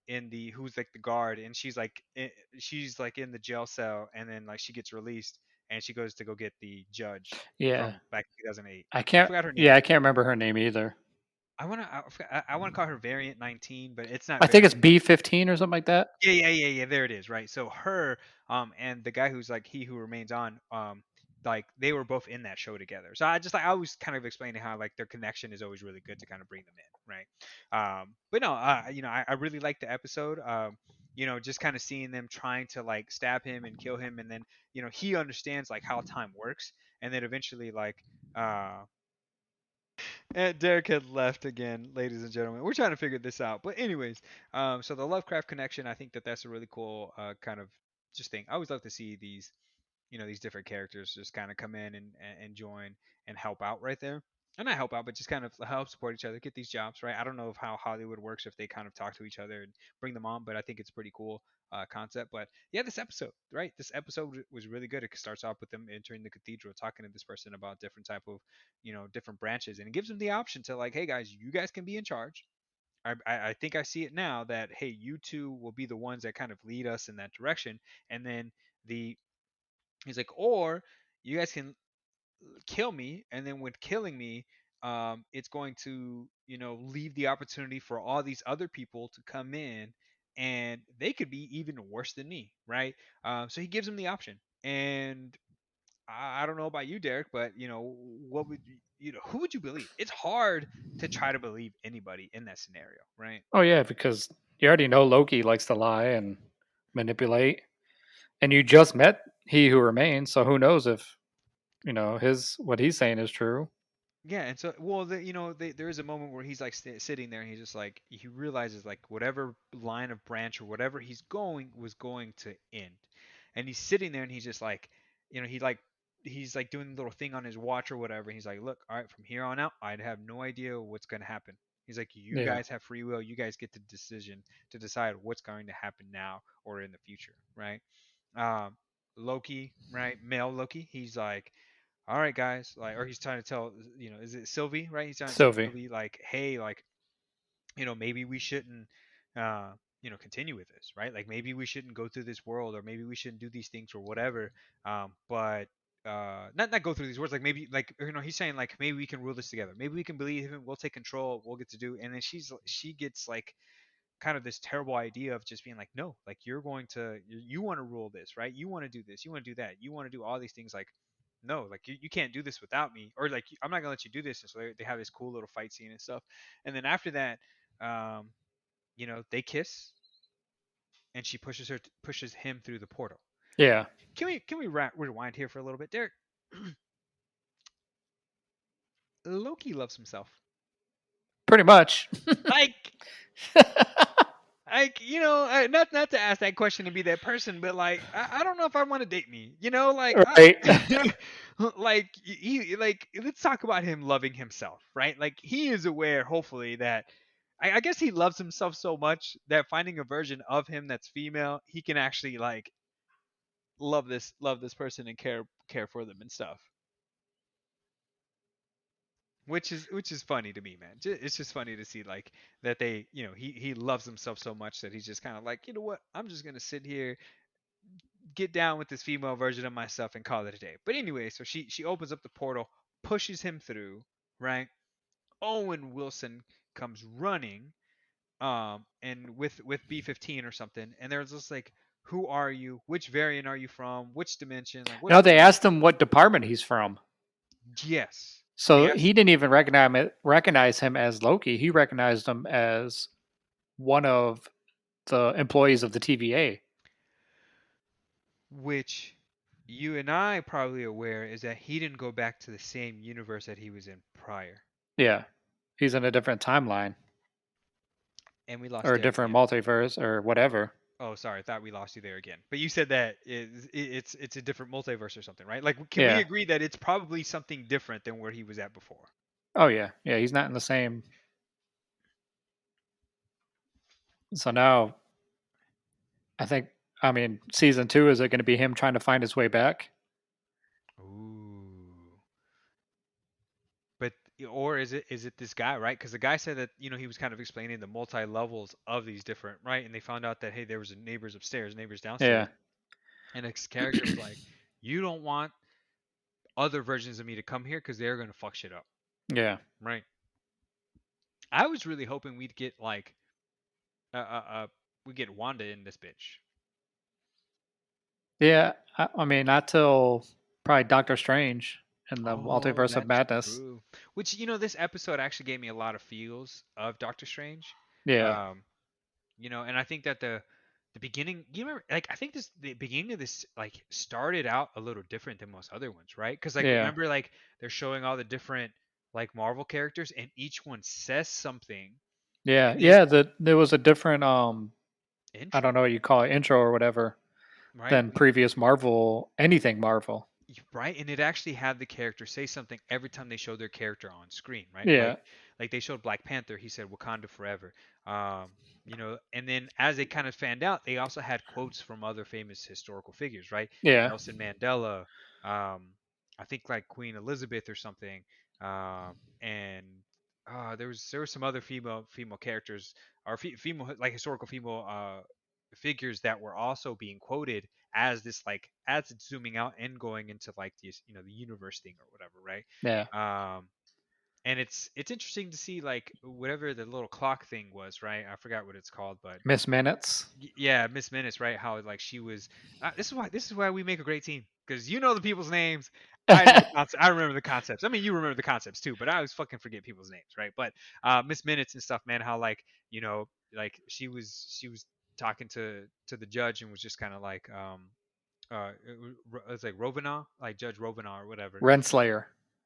in the who's like the guard, and she's like in the jail cell, and then like she gets released, and she goes to go get the judge Yeah. from back in 2008. I I can't. forgot her name. Yeah, I can't remember her name either. I want to call her Variant 19, but it's not I think it's Variant 19. B15 or something like that. Yeah, yeah, yeah, yeah. There it is, right? So her, and the guy who's like he who remains on, like they were both in that show together. So I always kind of explaining how like their connection is always really good to kind of bring them in, right? But no, I really liked the episode. Just kind of seeing them trying to like stab him and kill him, and then he understands like how time works, and then eventually like and Derek had left again, ladies and gentlemen. We're trying to figure this out. But anyways, so the Lovecraft connection, I think that that's a really cool kind of just thing. I always love to see these different characters just kind of come in and join and help out right there. And not help out, but just kind of help support each other, get these jobs, right? I don't know if how Hollywood works, if they kind of talk to each other and bring them on, but I think it's pretty cool concept. But yeah, this episode, right? This episode was really good. It starts off with them entering the cathedral, talking to this person about different type of, different branches, and it gives them the option to like, hey guys, you guys can be in charge. I think I see it now that hey, you two will be the ones that kind of lead us in that direction, and then the he's like, or you guys can kill me, and then with killing me, it's going to leave the opportunity for all these other people to come in, and they could be even worse than me, right? So he gives them the option, and I don't know about you, Derek, but what would who would you believe? It's hard to try to believe anybody in that scenario, right? Oh yeah, because you already know Loki likes to lie and manipulate, and you just met He Who Remains, so who knows if his what he's saying is true. Yeah, and so well, there is a moment where he's like sitting there, and he's just like he realizes like whatever line of branch or whatever he's going was going to end, and he's sitting there, and he's just like, he's like doing a little thing on his watch or whatever. And he's like, look, all right, from here on out, I'd have no idea what's going to happen. He's like, you Yeah. guys have free will. You guys get the decision to decide what's going to happen now or in the future, right? Um, Loki, right? Male Loki, he's like, all right, guys, like, or he's trying to tell, is it Sylvie, right? He's trying to tell Sylvie. Sylvie, like, hey, like, maybe we shouldn't uh continue with this, right? Like maybe we shouldn't go through this world, or maybe we shouldn't do these things or whatever. But not go through these words, like maybe, like, he's saying like maybe we can rule this together, maybe we can believe him, we'll take control, we'll get to do. And then she gets like kind of this terrible idea of just being like, no, like you're going to, you want to rule this, right? You want to do this, you want to do that, you want to do all these things. Like, no, like you can't do this without me, or like I'm not gonna let you do this. And so they have this cool little fight scene and stuff. And then after that, um, they kiss, and she pushes him through the portal. Yeah, Can we rewind here for a little bit, Derek? Loki loves himself. pretty much. Like, not to ask that question to be that person, but like, I don't know if I want to date me. Like, Right. like like, let's talk about him loving himself, right? Like, he is aware, hopefully, that I guess he loves himself so much that finding a version of him that's female, he can actually like love this person and care for them and stuff. Which is funny to me, man. It's just funny to see like that he loves himself so much that he's just kind of like, you know what? I'm just gonna sit here, get down with this female version of myself, and call it a day. But anyway, so she opens up the portal, pushes him through, right? Owen Wilson comes running, and with B-15 or something, and there's just like, who are you? Which variant are you from? Which dimension? Like, what's No, they going on? asked him what department he's from. Yes. They So asked. he didn't even recognize him as Loki. He recognized him as one of the employees of the TVA. Which you and I probably aware is that he didn't go back to the same universe that he was in prior. Yeah. He's in a different timeline And we lost or a Derek different again. multiverse or whatever. Oh, sorry, I thought we lost you there again. But you said that it's a different multiverse or something, right? Like, can we Yeah. agree that it's probably something different than where he was at before? Oh yeah. Yeah, he's not in the same. So now I think I mean season 2, is it going to be him trying to find his way back? Ooh. But or is it this guy, right? Because the guy said that he was kind of explaining the multi levels of these different, right? And they found out that, hey, there was neighbors upstairs, neighbors Yeah. downstairs, and his character was like, you don't want other versions of me to come here because they're gonna fuck shit up, Yeah. right? I was really hoping we'd get like we get Wanda in this bitch. Yeah, I mean not till probably Doctor Strange and the Oh, Multiverse of that's Madness. true. Which, this episode actually gave me a lot of feels of Doctor Strange. Yeah. Um, and I think that the beginning, you remember, like, I think the beginning of this like started out a little different than most other ones, right? Because, like, Yeah. remember, like, they're showing all the different like Marvel characters, and each one says something, Yeah. and then Yeah, there was a different I don't intro, know what you call it, intro or whatever right? than previous Marvel anything Marvel. Right, and it actually had the character say something every time they showed their character on screen, right? like Yeah. like they showed Black Panther, he said Wakanda forever. And then as they kind of fanned out, they also had quotes from other famous historical figures, right? Yeah. Nelson Mandela, I think like Queen Elizabeth or something. And there was some other female characters, or female, like, historical female figures that were also being quoted as this, like, as it's zooming out and going into like this, the universe thing or whatever, right? Yeah. And it's interesting to see, like, whatever the little clock thing was, right? I forgot what it's called, but Miss Minutes. yeah, Miss Minutes, right? How, like, she was. This is why we make a great team, because you know the people's names. I know the concept. I remember the concepts. I mean, you remember the concepts too, but I always fucking forget people's names, right? But Miss Minutes and stuff, man. How, like, like, she was talking to the judge, and was just kind of like, it's like Rovana, like Judge Rovana or whatever, Renslayer.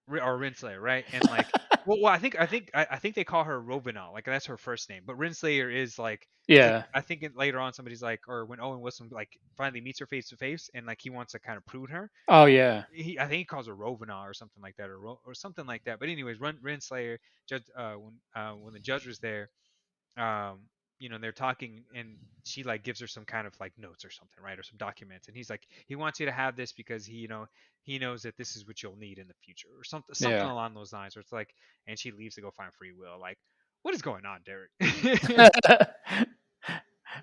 Or Renslayer, right? And like, I think they call her Rovana, like that's her first name, but Renslayer is like, because Yeah. I think later on somebody's like, or when Owen Wilson like finally meets her face to face, and like he wants to kind of prune her, Oh yeah. I think he calls her Rovana or something like that, or something like that. But anyways, Renslayer, judge, when the judge was there, um they're talking, and she like gives her some kind of like notes or something, right, or some documents, and he's like, he wants you to have this because he knows that this is what you'll need in the future, or something Yeah. along those lines, where it's like, and she leaves to go find free will, like, What is going on, Derek?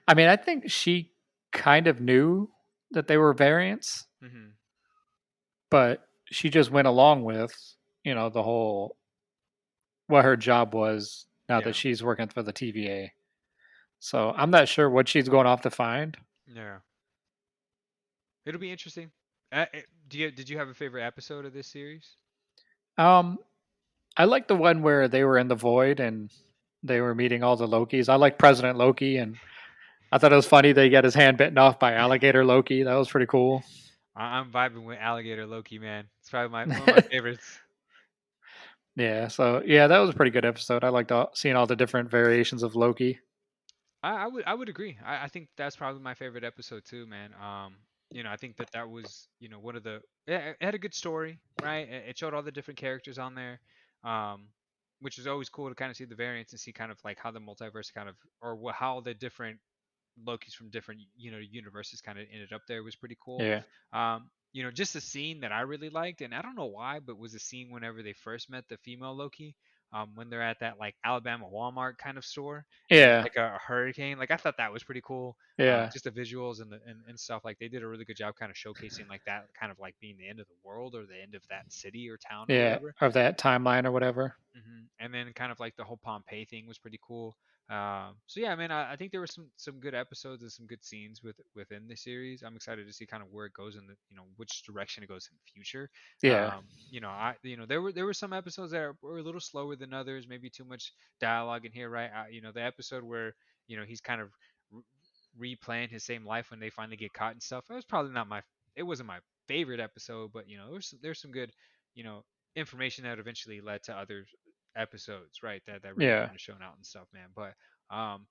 I mean, I think she kind of knew that they were variants, Hmm. but she just went along with, the whole what her job was now that Yeah, she's working for the TVA. So I'm not sure what she's going off to find. yeah. It'll be interesting. Did you have a favorite episode of this series? Um, I like the one where they were in the void and they were meeting all the Lokis. I like President Loki, and I thought it was funny that he got his hand bitten off by alligator Loki. That was pretty cool. I'm vibing with Alligator Loki, man. It's probably one of my favorites. Yeah, so yeah, that was a pretty good episode. I liked seeing all the different variations of Loki. I would agree. I think that's probably my favorite episode too, man. I think that was one of the it had a good story, right? It showed all the different characters on there, um, which is always cool to kind of see the variants and see kind of like how the multiverse kind of or how the different Loki's from different universes kind of ended up there was pretty cool. Yeah, Just a scene that I really liked, and I don't know why, but was a scene whenever they first met the female Loki, when they're at that like Alabama Walmart kind of store, and there's yeah, like a hurricane. Like I thought that was pretty cool. yeah, Just the visuals and stuff. Like they did a really good job kind of showcasing like that kind of like being the end of the world or the end of that city or town or yeah. whatever. Of that timeline or whatever. And then kind of like the whole Pompeii thing was pretty cool. So yeah, man, I think there were some good episodes and some good scenes within the series. I'm excited to see kind of where it goes in the which direction it goes in the future. Yeah, There were some episodes that were a little slower than others, maybe too much dialogue in here, right? The episode where he's kind of replaying his same life when they finally get caught and stuff. That was probably not my. It wasn't my favorite episode, but there's some good you know information that eventually led to other episodes, right? That really yeah, kind of shown out and stuff, man. But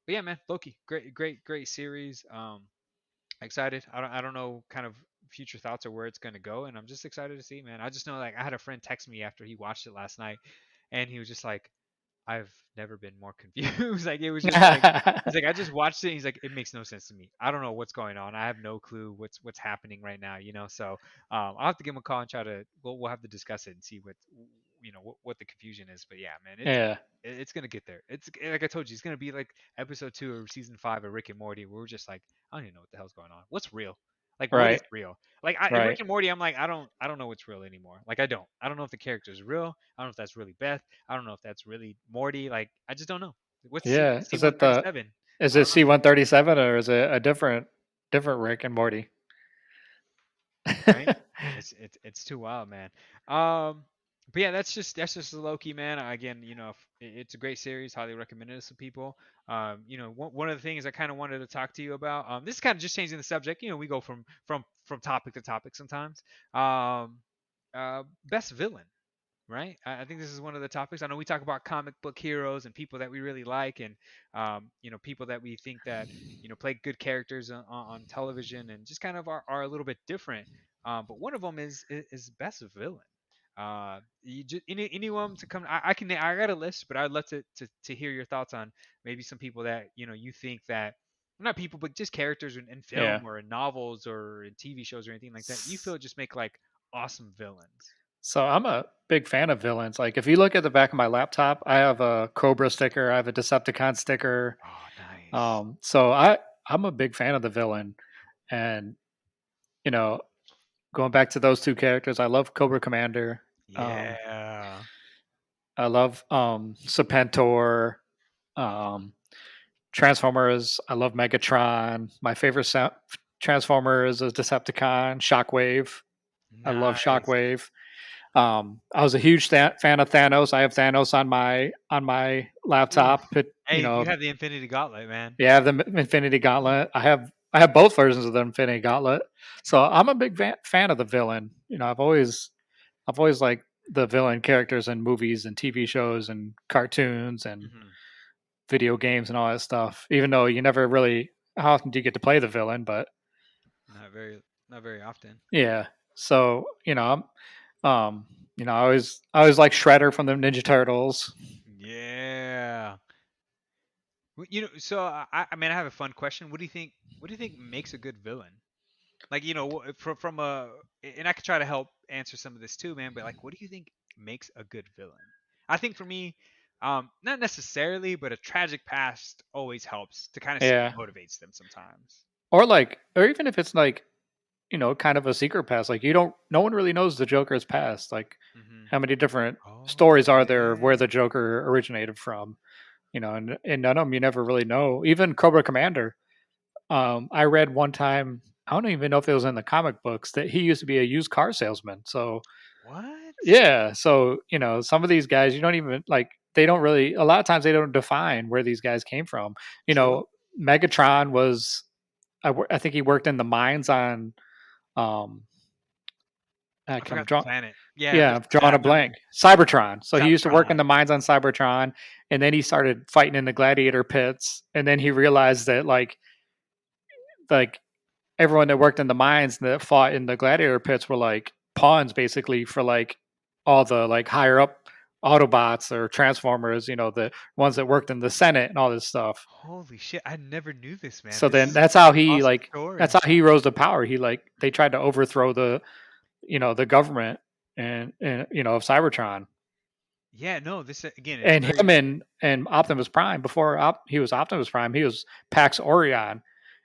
yeah, man, Loki, great series. Excited. I don't know kind of future thoughts or where it's gonna go, and I'm just excited to see, man. I just know like I had a friend text me after he watched it last night, and he was just like, I've never been more confused. Like it was just like he's like I just watched it. He's like it makes no sense to me. I don't know what's going on. I have no clue what's happening right now. So I'll have to give him a call and try to we'll have to discuss it and see what the confusion is. But yeah, man, yeah. it's gonna get there. It's like I told you, it's gonna be like episode 2 of season 5 of Rick and Morty, where we're just like I don't even know what the hell's going on. What's real? Like what is Right, real? Like Rick right. and Morty, I'm like I don't know what's real anymore. Like I don't know if the character is real. I don't know if that's really Beth. I don't know if that's really Morty. Like I just don't know. What's Yeah. C one thirty seven? Is I it don't know. C-137 or is it a different Rick and Morty? Right? It's too wild, man. Um, but yeah, that's just Loki, man. Again, it's a great series. Highly recommended to some people. One of the things I kind of wanted to talk to you about. This is kind of just changing the subject. We go from topic to topic sometimes. Um, Best villain. Right? I think this is one of the topics. I know we talk about comic book heroes and people that we really like, and people that we think that play good characters on television, and just kind of are a little bit different. But one of them is best villain. Anyone to come? I got a list, but I'd love to hear your thoughts on maybe some people that you think that not people, but just characters in Yeah. film or in novels or in TV shows or anything like that. You feel just make like awesome villains. So I'm a big fan of villains. Like if you look at the back of my laptop, I have a Cobra sticker, I have a Decepticon sticker. Oh, nice. So I'm a big fan of the villain, and you know, going back to those two characters, I love Cobra Commander. Um, Yeah. I love Serpentor, um, Transformers. I love Megatron. My favorite Transformer is a Decepticon, Shockwave. I love Nice. Shockwave. I was a huge fan of Thanos. I have Thanos on my Ooh. laptop. Hey, you have the Infinity Gauntlet, man. Yeah, I have the Infinity Gauntlet. I have both versions of the Infinity Gauntlet. So I'm a big fan of the villain. I've always liked the villain characters in movies and TV shows and cartoons and Hmm. video games and all that stuff. Even though you never really, how often do you get to play the villain? But Not very, not very often. yeah, so I always like Shredder from the Ninja Turtles. Yeah. So I mean, I have a fun question. What do you think? What do you think makes a good villain? Like, from and I could try to help answer some of this too, man. But like, what do you think makes a good villain? I think for me, Not necessarily, but a tragic past always helps to kind of see Yeah. what motivates them sometimes. Or like, or even if it's like, kind of a secret past, like no one really knows the Joker's past. Like, Hmm. how many different Oh stories are there of where yeah. the Joker originated from? And none of them you never really know. Even Cobra Commander. I read one time, I don't even know if it was in the comic books, that he used to be a used car salesman. So What? yeah, so some of these guys you don't even like. They don't really. A lot of times they don't define where these guys came from. You True. know, Megatron was. I think he worked in the mines on. Um, I I'm forgot the draw, planet. Yeah, yeah, there's I'm drawing a I know blank. Cybertron. So he used to work in Cybertron. the mines on Cybertron, and then he started fighting in the gladiator pits, and then he realized that like everyone that worked in the mines that fought in the gladiator pits were like pawns basically for like all the like higher up Autobots or Transformers, the ones that worked in the Senate and all this stuff. Holy shit! I never knew this, man. So This then is an awesome that's story. how he rose to power. He like they tried to overthrow the government and of Cybertron. Yeah, no, this again, it's And very him and Optimus Prime before he was Optimus Prime, he was Pax Orion,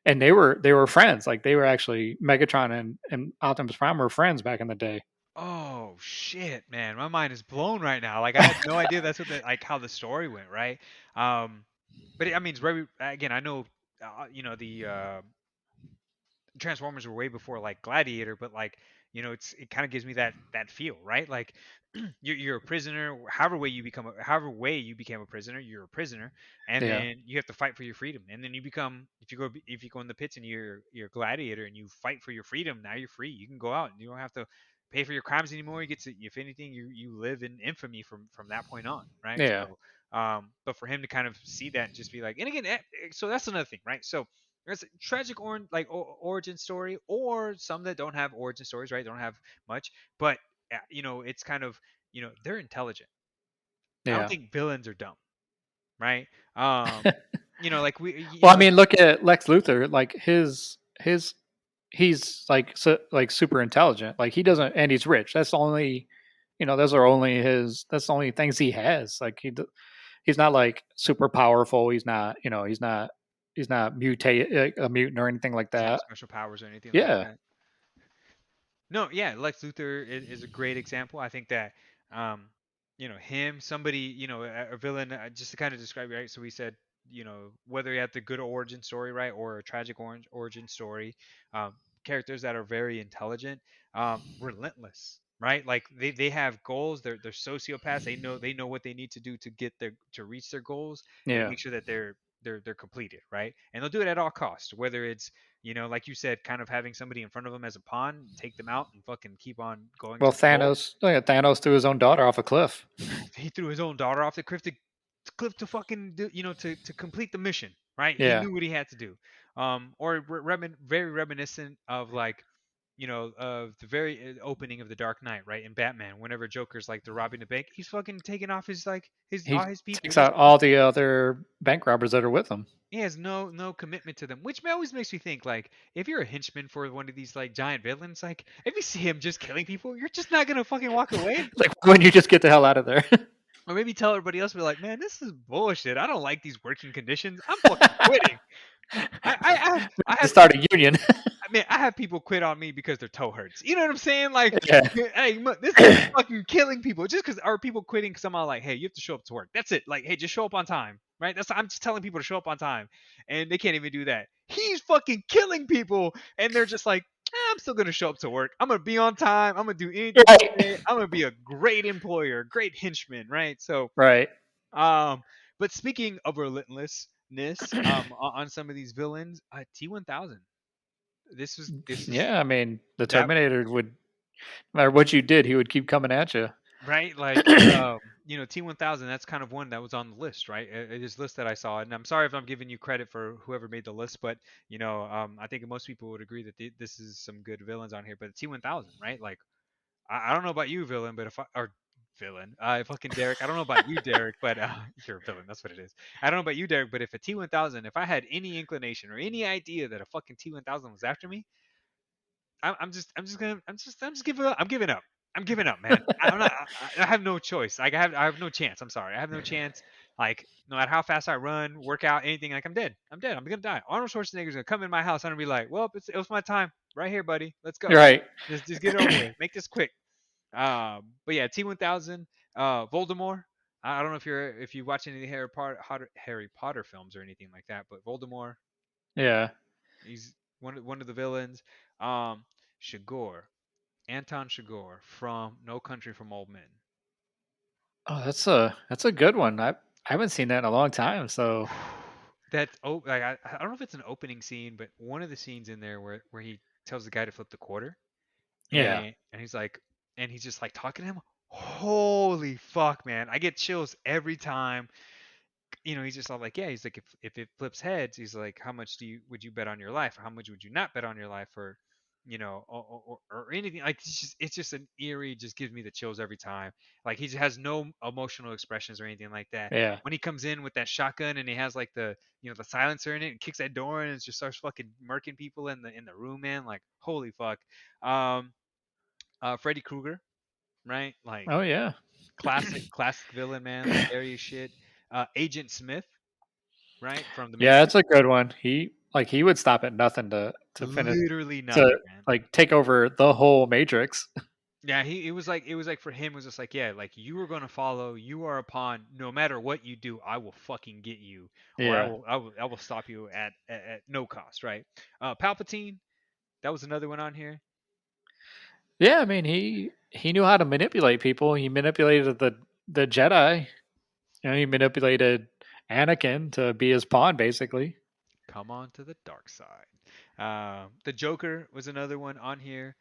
and they were friends. Like they were actually Megatron and Optimus Prime were friends back in the day. Oh shit, man. My mind is blown right now. Like I had no idea that's what like how the story went, right? Um but I mean, it's very again, I know the Transformers were way before like Gladiator, but like it kind of gives me that feel, right? Like you're a prisoner, however way you became a prisoner, you're a prisoner, and Yeah, then you have to fight for your freedom, and then you become if you go in the pits and you're a gladiator and you fight for your freedom, now you're free. You can go out and you don't have to pay for your crimes anymore. You get to, if anything, you live in infamy from that point on, right? yeah. So, but for him to kind of see that and just be like, and again, so that's another thing, right? So there's a tragic origin story, or some that don't have origin stories, right? They don't have much, but it's kind of they're intelligent. I don't Yeah. think villains are dumb, right? Um, like Well, I mean, look at Lex Luthor. Like he's like like super intelligent. Like he doesn't, and he's rich. That's the only, that's the only things he has. Like he's not like super powerful. He's not mutate a mutant or anything like doesn't have that. special powers or anything like Yeah, that. No, yeah, Lex Luthor is a great example. I think that, um, him, somebody, a villain, just to kind of describe it, right? So we said, whether you have the good origin story, right, or a tragic origin story, um, characters that are very intelligent, relentless, right? Like they have goals. They're sociopaths. They know what they need to do to reach their goals and yeah. make sure that they're completed, right? And they'll do it at all costs, whether it's like you said, kind of having somebody in front of them as a pawn, take them out, and fucking keep on going Well, to the goal. Thanos threw his own daughter off a cliff. He threw his own daughter off the cliff to fucking to complete the mission. Right? He Yeah, knew what he had to do. Or very reminiscent of like of the very opening of the Dark Knight, right? In Batman, whenever Joker's like they're robbing the bank, he's fucking taking off his like his all he his people takes just out all the other bank robbers that are with him. he has no commitment to them, which always makes me think like if you're a henchman for one of these like giant villains, like if you see him just killing people, you're just not gonna fucking walk away, Like when you just get the hell out of there. or maybe tell everybody else, be like, man, this is bullshit. I don't like these working conditions. I'm fucking quitting. I To have start a union. I mean, I have people quit on me because their toe hurts. You know what I'm saying? Like, Yeah, hey, this is fucking killing people. Just because are people quitting? Because I'm all like, hey, you have to show up to work. That's it. Like, hey, just show up on time, right? I'm just telling people to show up on time, and they can't even do that. He's fucking killing people, and they're just like, I'm still gonna show up to work. I'm gonna be on time. I'm gonna do anything you right, say. I'm gonna be a great employer, great henchman, right? So, right. um, but speaking of relentlessness, on some of these villains, T1000. This is Yeah, I mean, the that Terminator would, no matter what you did, he would keep coming at you. right? Like, T1000. That's kind of one that was on the list, right? This list that I saw, and I'm sorry if I'm giving you credit for whoever made the list, but I think most people would agree that this is some good villains on here. But T1000, right? Like, I don't know about you, villain, but if I or villain, fucking Derek. I don't know about you, Derek, but you're a villain. That's what it is. I don't know about you, Derek, but if a T1000, if I had any inclination or any idea that a fucking T1000 was after me, I'm just giving up. I'm giving up. I'm giving up, man. I'm not. I have no choice. Like I have no chance. I'm sorry. I have no chance. Like no matter how fast I run, work out, anything, like I'm dead. I'm dead. I'm gonna die. Arnold Schwarzenegger's gonna come in my house. I'm gonna be like, well, it was my time right here, buddy. Let's go. Right. Just get it over with. Make this quick. But yeah, T1000, Voldemort. I don't know if you watch any of the Harry Potter films or anything like that, but Voldemort, Yeah. he's one of the villains. Um, Shigor, Anton Chigurh from No Country for Old Men. Oh, that's a good one. I haven't seen that in a long time. So That's like I don't know if it's an opening scene, but one of the scenes in there where he tells the guy to flip the quarter, yeah, and he's like, and he's just like talking to him. Holy fuck, man! I get chills every time. He's just all like, yeah, he's like, if it flips heads, he's like, how much would you bet on your life? Or how much would you not bet on your life? Or, or anything like it's just an eerie, just gives me the chills every time. Like he just has no emotional expressions or anything like that. yeah. When he comes in with that shotgun and he has like the silencer in it and kicks that door and it just starts fucking murking people in the room, man. Like holy fuck. Um, Freddy Krueger, right? Like Oh yeah, classic villain, man. Scary as shit. Agent Smith, right? From the yeah. Matrix. That's a good one. He would stop at nothing to finish Literally to nothing, man. like take over the whole Matrix. Yeah, it was like for him it was just like, yeah, like you are gonna follow, you are a pawn, no matter what you do, I will fucking get you, or I Yeah, will I will I will stop you at no cost, right? Palpatine, that was another one on here. yeah. I mean, he knew how to manipulate people. He manipulated the Jedi. He manipulated Anakin to be his pawn, basically. Come on to the dark side. The Joker was another one on here.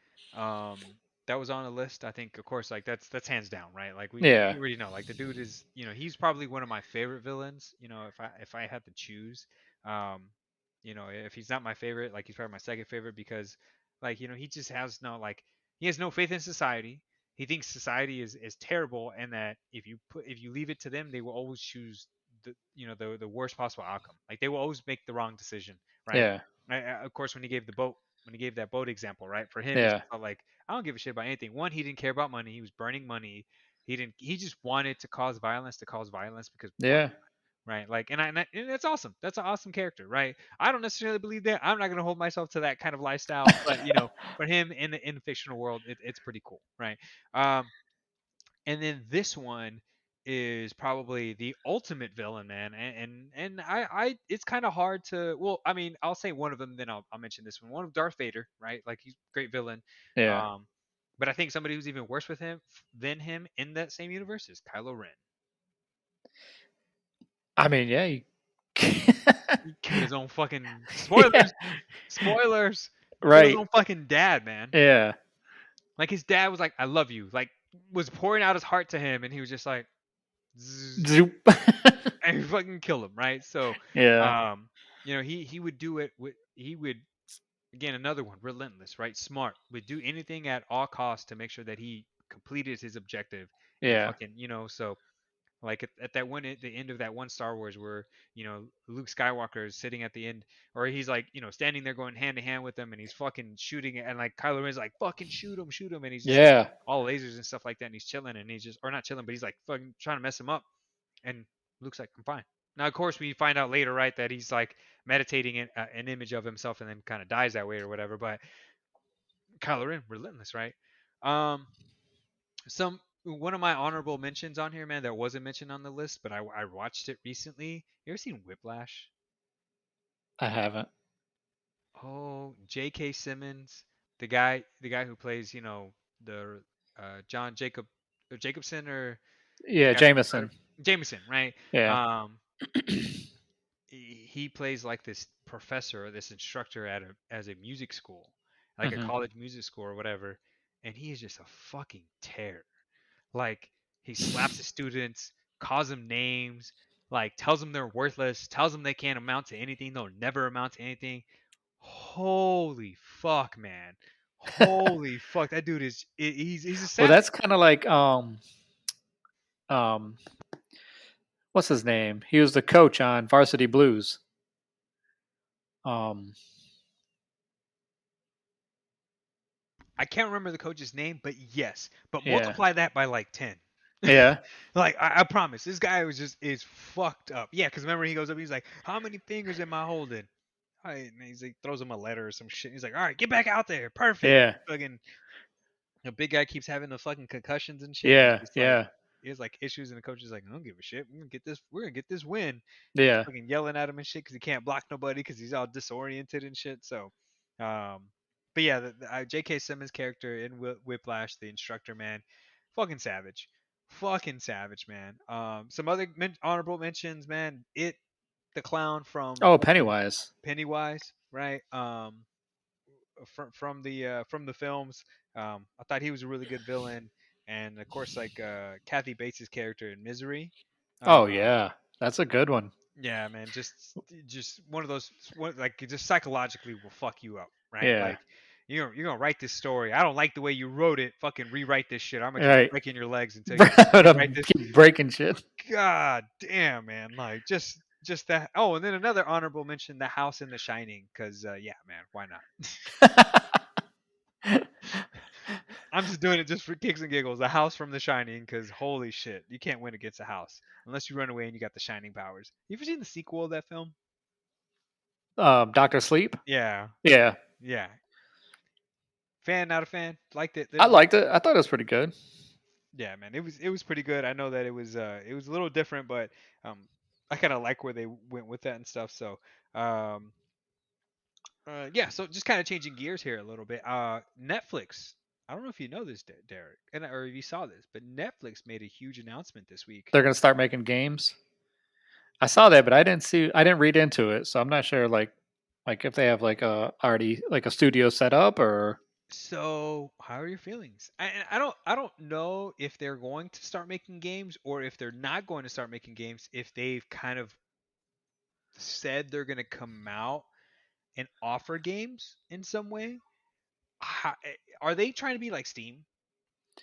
That was on a list. I think, of course, like that's hands down, right? Like we Yeah, already know, like the dude is, he's probably one of my favorite villains. If I had to choose, um, if he's not my favorite, like he's probably my second favorite because, like, he just has no like he has no faith in society. He thinks society is terrible, and that if you leave it to them, they will always choose the worst possible outcome. Like they will always make the wrong decision, right? yeah, Of course, when he gave that boat example, right? For him, it's yeah, just felt like I don't give a shit about anything. One, he didn't care about money. He was burning money. He didn't. He just wanted to cause violence because why? yeah. Right? Like, and that's awesome. That's an awesome character, right? I don't necessarily believe that. I'm not gonna hold myself to that kind of lifestyle, but for him in the fictional world, it's pretty cool, right? Um, and then this one is probably the ultimate villain, man. And I it's kind of hard to. Well, I mean, I'll say one of them, then I'll mention this one. One of Darth Vader, right? Like he's a great villain. Yeah. Um, but I think somebody who's even worse with him than him in that same universe is Kylo Ren. I mean, yeah. He killed his own fucking Yeah. spoilers. Spoilers. Killed his Right. own fucking dad, man. Yeah. Like his dad was like, "I love you," like was pouring out his heart to him, and he was just like, "Zzz," Zoop. and he fucking kill him, right? So, Yeah. um, he would do it with he would again another one, relentless, right? Smart, would do anything at all costs to make sure that he completed his objective, and Yeah. fucking so like at that one at the end of that one Star Wars where Luke Skywalker is sitting at the end, or he's like standing there going hand to hand with him, and he's fucking shooting it, and like Kylo Ren's like fucking shoot him, and he's just like Yeah. all lasers and stuff like that, and he's chilling, and he's just or not chilling, but he's like fucking trying to mess him up, and Luke's like, I'm fine. Now, of course, we find out later, right, that he's like meditating an image of himself and then kind of dies that way or whatever. But Kylo Ren, relentless, right? Um, some one of my honorable mentions on here, man, that wasn't mentioned on the list, but I watched it recently. You ever seen Whiplash? I haven't. Oh, J.K. Simmons, the guy who plays, the John Jacobson, or the Yeah, guy from Predator, Jameson. Jameson, right? Yeah. Um, he plays like this professor or this instructor as a music school, like a Hmm. college music school or whatever, and he is just a fucking terror. Like he slaps his students, calls them names, like tells them they're worthless, tells them they can't amount to anything, they'll never amount to anything. Holy fuck, man. Holy fuck, that dude he's a Well, savage. that's kind of like um what's his name? He was the coach on Varsity Blues. Um I can't remember the coach's name, but yes, but Yeah. multiply that by like 10. Yeah. Like I promise, this guy was just is fucked up. Yeah, because remember he goes up, he's like, "How many fingers am I holding?" All right, and he's like throws him a letter or some shit. He's like, "All right, get back out there, perfect." Yeah. Fucking the big guy keeps having the fucking concussions and shit. And he's Yeah. just like, Yeah. he has like issues, and the coach is like, "I don't give a shit. We're gonna get this. We're gonna get this win." He's Yeah. fucking yelling at him and shit because he can't block nobody because he's all disoriented and shit. So, um, but yeah, J.K. Simmons character in Whiplash, the instructor, man, fucking savage, fucking savage, man. Some other honorable mentions, man. The clown from Oh, fucking Pennywise. Pennywise, right? From the films. I thought he was a really good villain, and of course, like Kathy Bates' character in Misery. Oh Um, yeah, that's a good one. yeah, man, just one of those like it just psychologically will fuck you up, right? Yeah. Like you're gonna write this story. I don't like the way you wrote it. Fucking rewrite this shit. I'm gonna keep Right. breaking your legs until you But rewrite I'm this. keep breaking shit. God damn, man, like just that. Oh, and then another honorable mention: the house in The Shining, because yeah, man, why not? I'm just doing it just for kicks and giggles. The house from The Shining, because holy shit, you can't win against a house unless you run away and you got the shining powers. You ever seen the sequel of that film? Doctor Sleep. Yeah, Yeah, yeah. Fan, not a fan. Liked it. I Didn't like liked it. I thought it was pretty good. Yeah, man. It was pretty good. I know that it was a little different, but um, I kind of like where they went with that and stuff. So um, yeah. So just kind of changing gears here a little bit. Netflix. I don't know if you know this, Derek, and or if you saw this, but Netflix made a huge announcement this week. They're gonna start making games. I saw that, but I didn't see. I didn't read into it, so I'm not sure. Like if they have like a already like a studio set up or So, how are your feelings? I don't know if they're going to start making games or if they're not going to start making games. If they've kind of said they're going to come out and offer games in some way. Are they trying to be like Steam?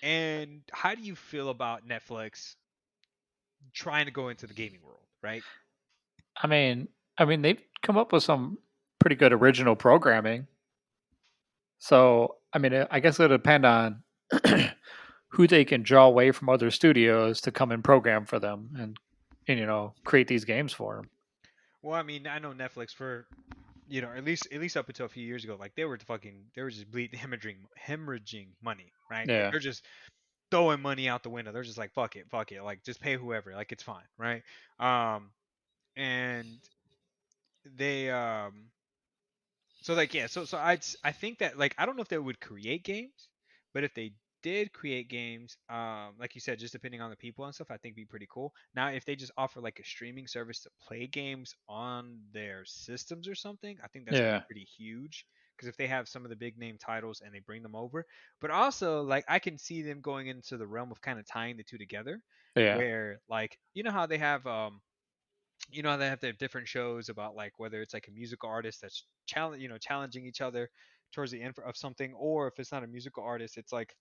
And how do you feel about Netflix trying to go into the gaming world? Right. I mean, they've come up with some pretty good original programming. So I mean, I guess it'll depend on who they can draw away from other studios to come and program for them and create these games for them. Well, I mean, I know Netflix for at least up until a few years ago, like they were just bleeding hemorrhaging money, right? Like Yeah, they're just throwing money out the window. They're just like fuck it, like just pay whoever, like it's fine, right? Um, and they so like yeah, so I think that like I don't know if they would create games, but if they did create games, like you said, just depending on the people and stuff, I think be pretty cool. Now, if they just offer like a streaming service to play games on their systems or something, I think that's gonna be yeah, pretty huge. Because if they have some of the big name titles and they bring them over, but also like I can see them going into the realm of kind of tying the two together, yeah, where like how they have they have their different shows about like whether it's like a musical artist that's challenging each other towards the end of something, or if it's not a musical artist, it's like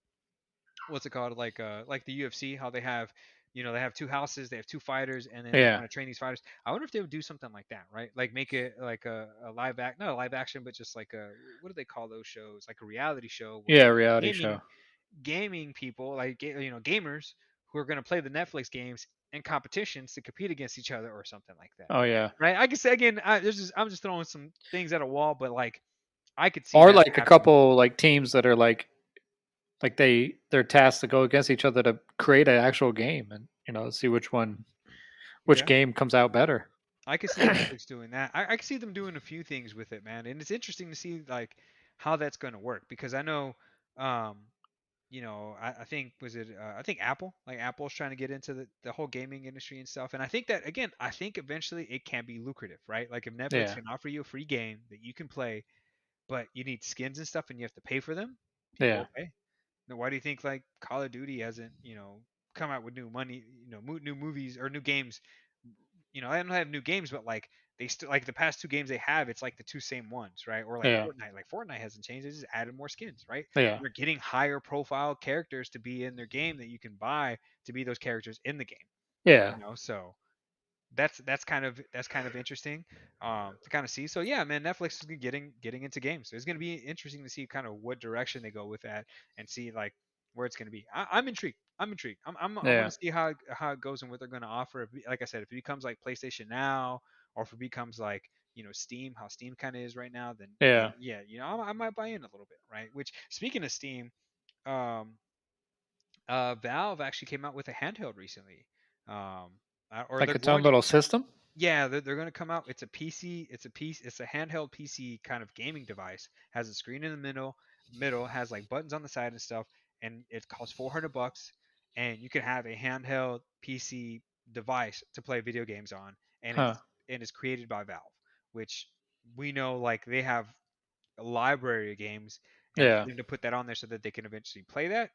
what's it called, like the UFC, how they have they have two houses, they have two fighters, and then they yeah, kind of train these fighters. I wonder if they would do something like that, right? Like make it like a live act, not a live action, but just like a, what do they call those shows, like a reality show where yeah. Reality gaming show. gaming people, like gamers who are going to play the Netflix games in competitions to compete against each other or something like that. Oh yeah, Right? I can say again, I'm just throwing some things at a wall, but like I could see or that like a happening. couple like teams that are like they're tasked to go against each other to create an actual game and see which Yeah, game comes out better. I could see Netflix doing that. I could see them doing a few things with it, man. And it's interesting to see like how that's going to work because I know, um, I think I think Apple's trying to get into the whole gaming industry and stuff. And I think that again, I think eventually it can be lucrative, right? Like if Netflix Yeah, can offer you a free game that you can play, but you need skins and stuff and you have to pay for them, people yeah, will pay. Now, why do you think like Call of Duty hasn't, come out with new money, new movies or new games? I don't have new games, but like they still like the past two games they have, it's like the two same ones, right? Or like yeah, Fortnite. Like Fortnite hasn't changed; they just added more skins, right? yeah, They're getting higher profile characters to be in their game that you can buy to be those characters in the game. yeah. So. that's kind of interesting to kind of see. So yeah, man, Netflix is getting into games. So it's gonna be interesting to see kind of what direction they go with that and see like where it's gonna be. I'm intrigued. I'm intrigued. I want Yeah, to see how it goes and what they're gonna offer. Like I said, if it becomes like PlayStation Now, or if it becomes like Steam, how Steam kind of is right now, then yeah. yeah, I might buy in a little bit, right? Which speaking of Steam, um, Valve actually came out with a handheld recently, um, or Like they're its own going little system. yeah, they're going to come out. It's a PC. It's a handheld PC kind of gaming device. Has a screen in the middle has like buttons on the side and stuff, and it costs $400. And you can have a handheld PC device to play video games on, and Huh. it's created by Valve, which we know like they have a library of games, and for Yeah, them to put that on there so that they can eventually play that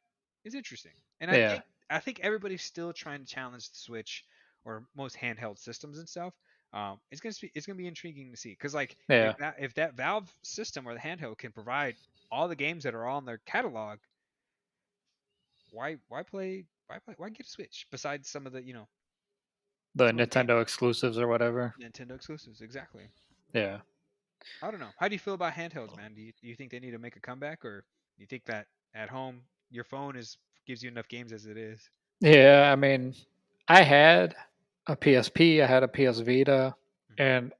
is interesting. And yeah, I think everybody's still trying to challenge the Switch or most handheld systems and stuff. It's gonna be intriguing to see because like yeah. if that Valve system or the handheld can provide all the games that are on their catalog, why get a Switch besides some of the The some of the games Nintendo exclusives or whatever. Nintendo exclusives exactly. Yeah. I don't know. How do you feel about handhelds, man? Do you think they need to make a comeback, or do you think that at home your phone is gives you enough games as it is? Yeah, I mean, I had a PSP, I had a PS Vita, Hmm. and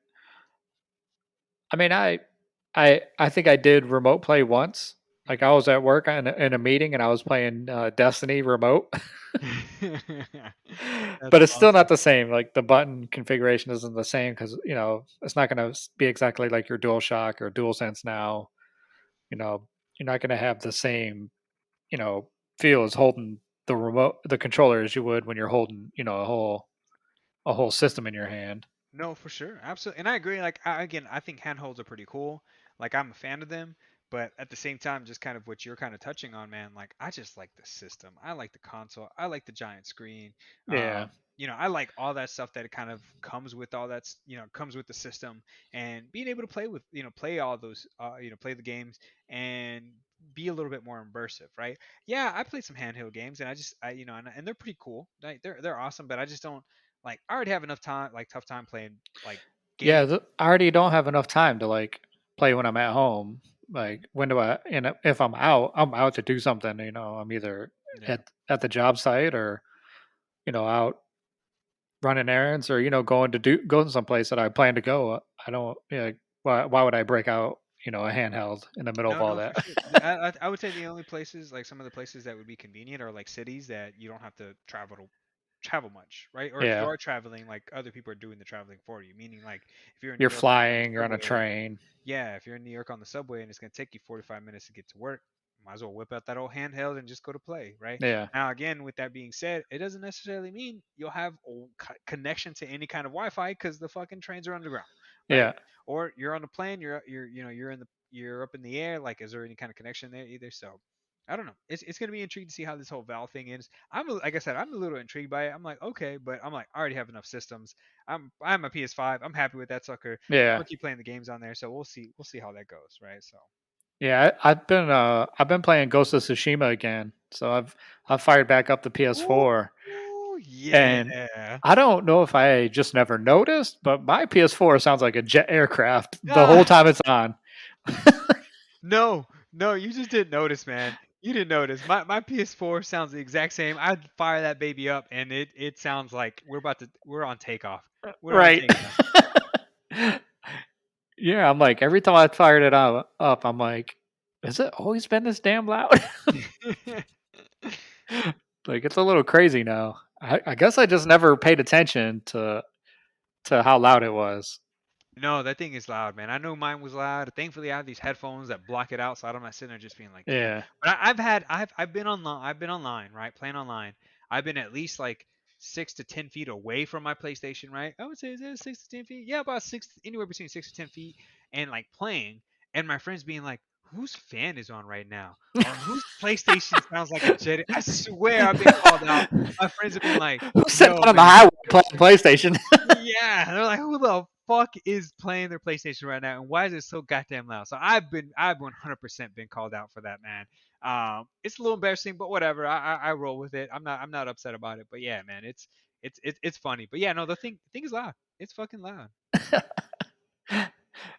I mean, I think I did remote play once. Like Hmm. I was at work in a meeting and I was playing Destiny remote, That's but it's still not awesome. the same. Like the button configuration isn't the same because it's not going to be exactly like your DualShock or DualSense now. You know, you're not going to have the same you know feel as holding the controller as you would when you're holding a whole system in your hand. No, for sure, absolutely, and I agree. Like again, I think handholds are pretty cool. Like I'm a fan of them, but at the same time, just kind of what you're kind of touching on, man. Like I just like the system. I like the console. I like the giant screen. Yeah, I like all that stuff that kind of comes with all that. Comes with the system and being able to play with, play all those, play the games and be a little bit more immersive, right? Yeah, I played some handheld games and and they're pretty cool. Like, they're awesome, but I just don't like I already have enough time, like tough time playing like yeah. games. I already don't have enough time to like play when I'm at home. Like when do I? And if I'm out to do something. I'm either Yeah. at the job site or out running errands or going someplace that I plan to go. I don't. Yeah. Why would I break out a handheld in the middle of No, all no, that? for sure. I would say the only places, like some of the places that would be convenient, are like cities that you don't have to travel much, right? Or if you Yeah. are traveling, like other people are doing the traveling for you. Meaning, like if you're in New You're York on the flying. You're on a subway, train. yeah, if you're in New York on the subway and it's gonna take you 45 minutes to get to work, might as well whip out that old handheld and just go to play, right? Yeah. Now, again, with that being said, it doesn't necessarily mean you'll have a connection to any kind of Wi-Fi because the fucking trains are underground, right? Yeah. Or you're on a plane, you're up in the air. Like, is there any kind of connection there either? So, I don't know. It's gonna be intriguing to see how this whole Valve thing is. Like I said, I'm a little intrigued by it. I'm like, okay, but I'm like, I already have enough systems. I'm a PS5. I'm happy with that sucker. I'm Yeah. gonna keep playing the games on there, so we'll see how that goes, right? So, Yeah, I've been playing Ghost of Tsushima again. So I've fired back up the PS4 ooh, and yeah. I don't know if I just never noticed, but my PS4 sounds like a jet aircraft the whole Ah, time it's on. no, no, you just didn't notice, man. You didn't notice. My PS4 sounds the exact same. I'd fire that baby up, and it sounds like we're on takeoff. We're on Right. takeoff. Yeah, I'm like every time I fired it up, I'm like, has it always been this damn loud? Like it's a little crazy now. I guess I just never paid attention to how loud it was. No, that thing is loud, man. I know mine was loud. Thankfully, I have these headphones that block it out, so I'm not sitting there just being like, damn. Yeah. But I've been online. I've been online, right? Playing online. I've been at least like 6 to 10 feet away from my PlayStation, right? I would say is it 6 to 10 feet? Yeah, about anywhere between 6 to 10 feet, and like playing, and my friends being like, "Whose fan is on right now?" Or "Whose PlayStation sounds like a jet?" I swear, I've been called out. My friends have been like, Who's sitting "Yo, out on the man." highway playing PlayStation? Yeah, they're like, who the fuck is playing their PlayStation right now, and why is it so goddamn loud? So I've 100% been called out for that, man. It's a little embarrassing, but whatever. I roll with it. I'm not upset about it. But yeah, man, It's funny. But yeah, no, the thing is loud. It's fucking loud.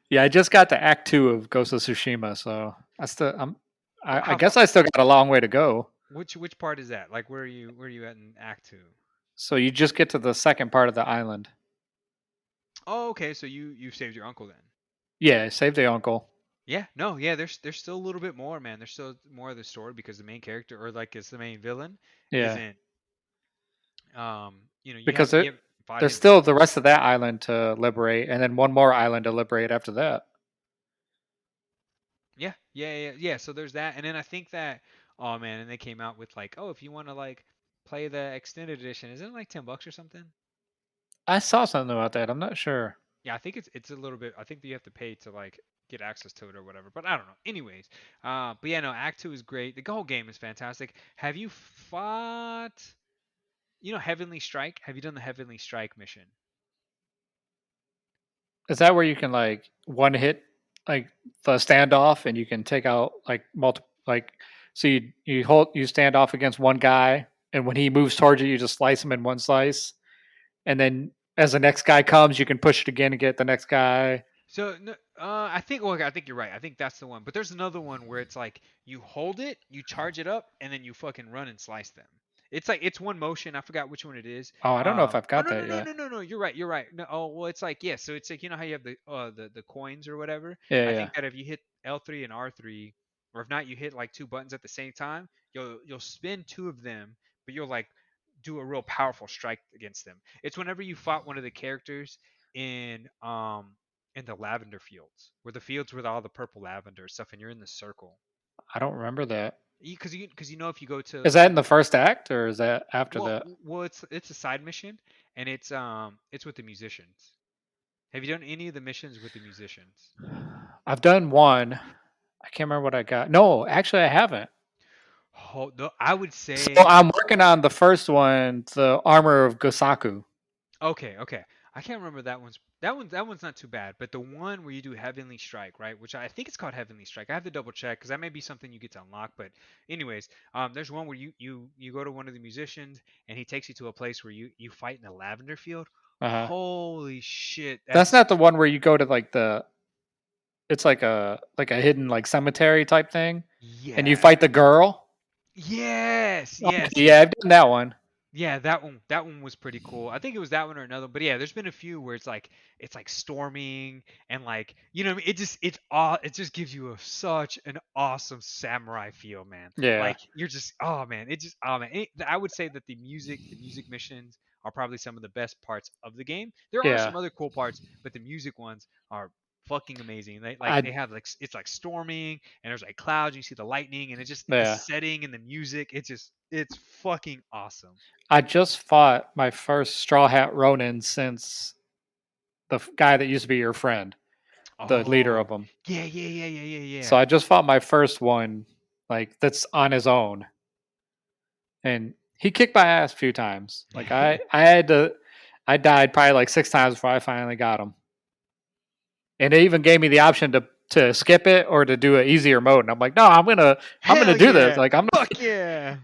Yeah, I just got to Act Two of Ghost of Tsushima, so I How far? guess I still got a long way to go. Which part is that? Like, where are you at in Act Two? So you just get to the second part of the island. Oh, okay. So you saved your uncle then. Yeah, save the uncle. Yeah, no, yeah. There's still a little bit more, man. There's still more of the story because the main character, or like it's the main villain, Yeah, isn't. You because haven't it, you haven't fought there's him yet. still the rest of that island to liberate, and then one more island to liberate after that. Yeah, yeah, yeah, yeah. So there's that, and then I think that, oh man, and they came out with like, oh, if you want to like play the extended edition, isn't it like $10 or something? I saw something about that. I'm not sure. Yeah, I think it's a little bit. I think that you have to pay to like get access to it or whatever. But I don't know. Anyways, but yeah, no, Act Two is great. The whole game is fantastic. Have you fought? Heavenly Strike. Have you done the Heavenly Strike mission? Is that where you can like one hit like the standoff, and you can take out like multiple like so you stand off against one guy, and when he moves towards you, you just slice him in one slice, and then as the next guy comes, you can push it again and get the next guy. So no, I think. Well, I think you're right. I think that's the one. But there's another one where it's like you hold it, you charge it up, and then you fucking run and slice them. It's like it's one motion. I forgot which one it is. Oh, I don't know if I've Oh got no no that no yet. no no no. You're right. You're right. No. Oh well, it's like yeah. So it's like how you have the coins or whatever. Yeah, I yeah. think that if you hit L3 and R3, or if not, you hit like two buttons at the same time. You'll spin two of them, but you'll like do a real powerful strike against them. It's whenever you fought one of the characters in the lavender fields, where the fields with all the purple lavender stuff, and you're in the circle. I don't remember that. Because if you go to Is that in the first act or is that after that? it's a side mission, and it's with the musicians. Have you done any of the missions with the musicians? I've done one. I can't remember what I got. No, actually, I haven't. Oh, no, I would So say I'm working on the first one, the armor of Gosaku. okay, okay. I can't remember that one's not too bad, but the one where you do Heavenly Strike, right? Which I think it's called Heavenly Strike. I have to double check because that may be something you get to unlock. But anyways, there's one where you go to one of the musicians and he takes you to a place where you fight in a lavender field. Uh, Holy shit, that's that's not the one where you go to like the. It's like a hidden like cemetery type thing, and you yeah. fight the girl. Yes, Okay, yes, yeah, yes. I've done that one. Yeah, that one was pretty cool. I think it was that one or another. But yeah, there's been a few where it's like storming and like what I mean? It just gives you such an awesome samurai feel, man. Yeah, Like you're just oh man, it just oh man. I would say that the music missions are probably some of the best parts of the game. There are yeah. some other cool parts, but the music ones are fucking amazing. They I have like it's like storming and there's like clouds, you see the lightning and it just the yeah. setting and the music, it's fucking awesome. I just fought my first Straw Hat Ronin since the guy that used to be your friend, the leader of Oh, them. yeah, yeah, yeah, yeah, yeah, So yeah. I just fought my first one, like that's on his own, and he kicked my ass a few times. Like I died probably like 6 times before I finally got him. And they even gave me the option to skip it or to do an easier mode. And I'm like, no, I'm gonna Hell do this. yeah. Like I'm Fuck yeah.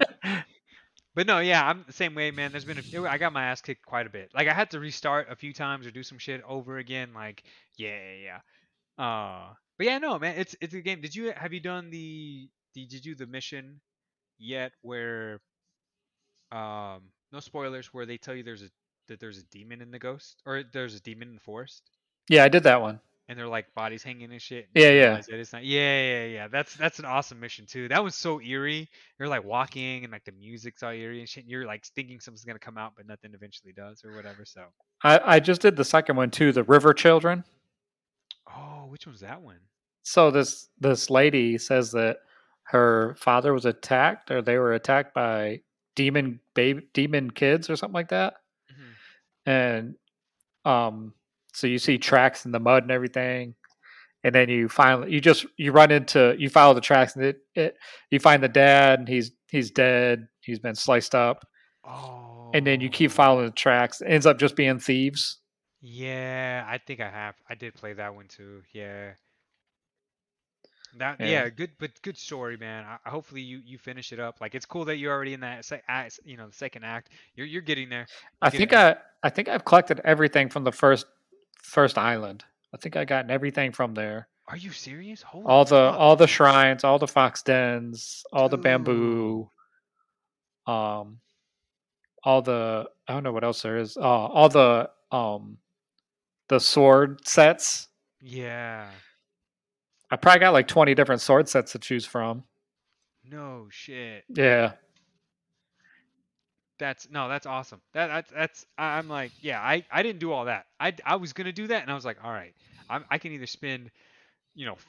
But no, yeah, I'm the same way, man. I got my ass kicked quite a bit. Like I had to restart a few times or do some shit over again. Like, yeah, yeah, yeah. But yeah, no, man, it's a game. Have you done did you do the mission yet where no spoilers where they tell you there's a demon in the ghost or there's a demon in the forest? yeah, I did that one. And they're like bodies hanging and shit, and you Yeah, yeah, realize that it's not. Yeah, yeah, yeah. That's an awesome mission too. That was so eerie. You're like walking, and like the music's all eerie and shit. And you're like thinking something's gonna come out, but nothing eventually does, or whatever. So, I just did the second one too, the River Children. oh, which one's that one? So this lady says that her father was attacked, or they were attacked by demon kids or something like that. Hmm. And um, so you see tracks in the mud and everything, and then you run into you follow the tracks, and you find the dad, and he's dead. He's been sliced up, and then you keep Oh, following the tracks. It ends up just being thieves. yeah. I think I have. I did play that one too. Yeah. That Yeah, yeah, good but good story, man. Hopefully you finish it up. Like it's cool that you're already in that act, the second act. You're getting there. You're I getting think there. I've collected everything from the first island. I think I gotten everything from there. Are you serious? Holy fuck, All the shrines, all the fox dens, all the dude. bamboo, um, all the I don't know what else there is. All the sword sets. Yeah. I probably got like 20 different sword sets to choose from. No shit. Yeah, That's no, that's awesome. I'm like, yeah, I didn't do all that. I was gonna do that, and I was like, all right, I can either spend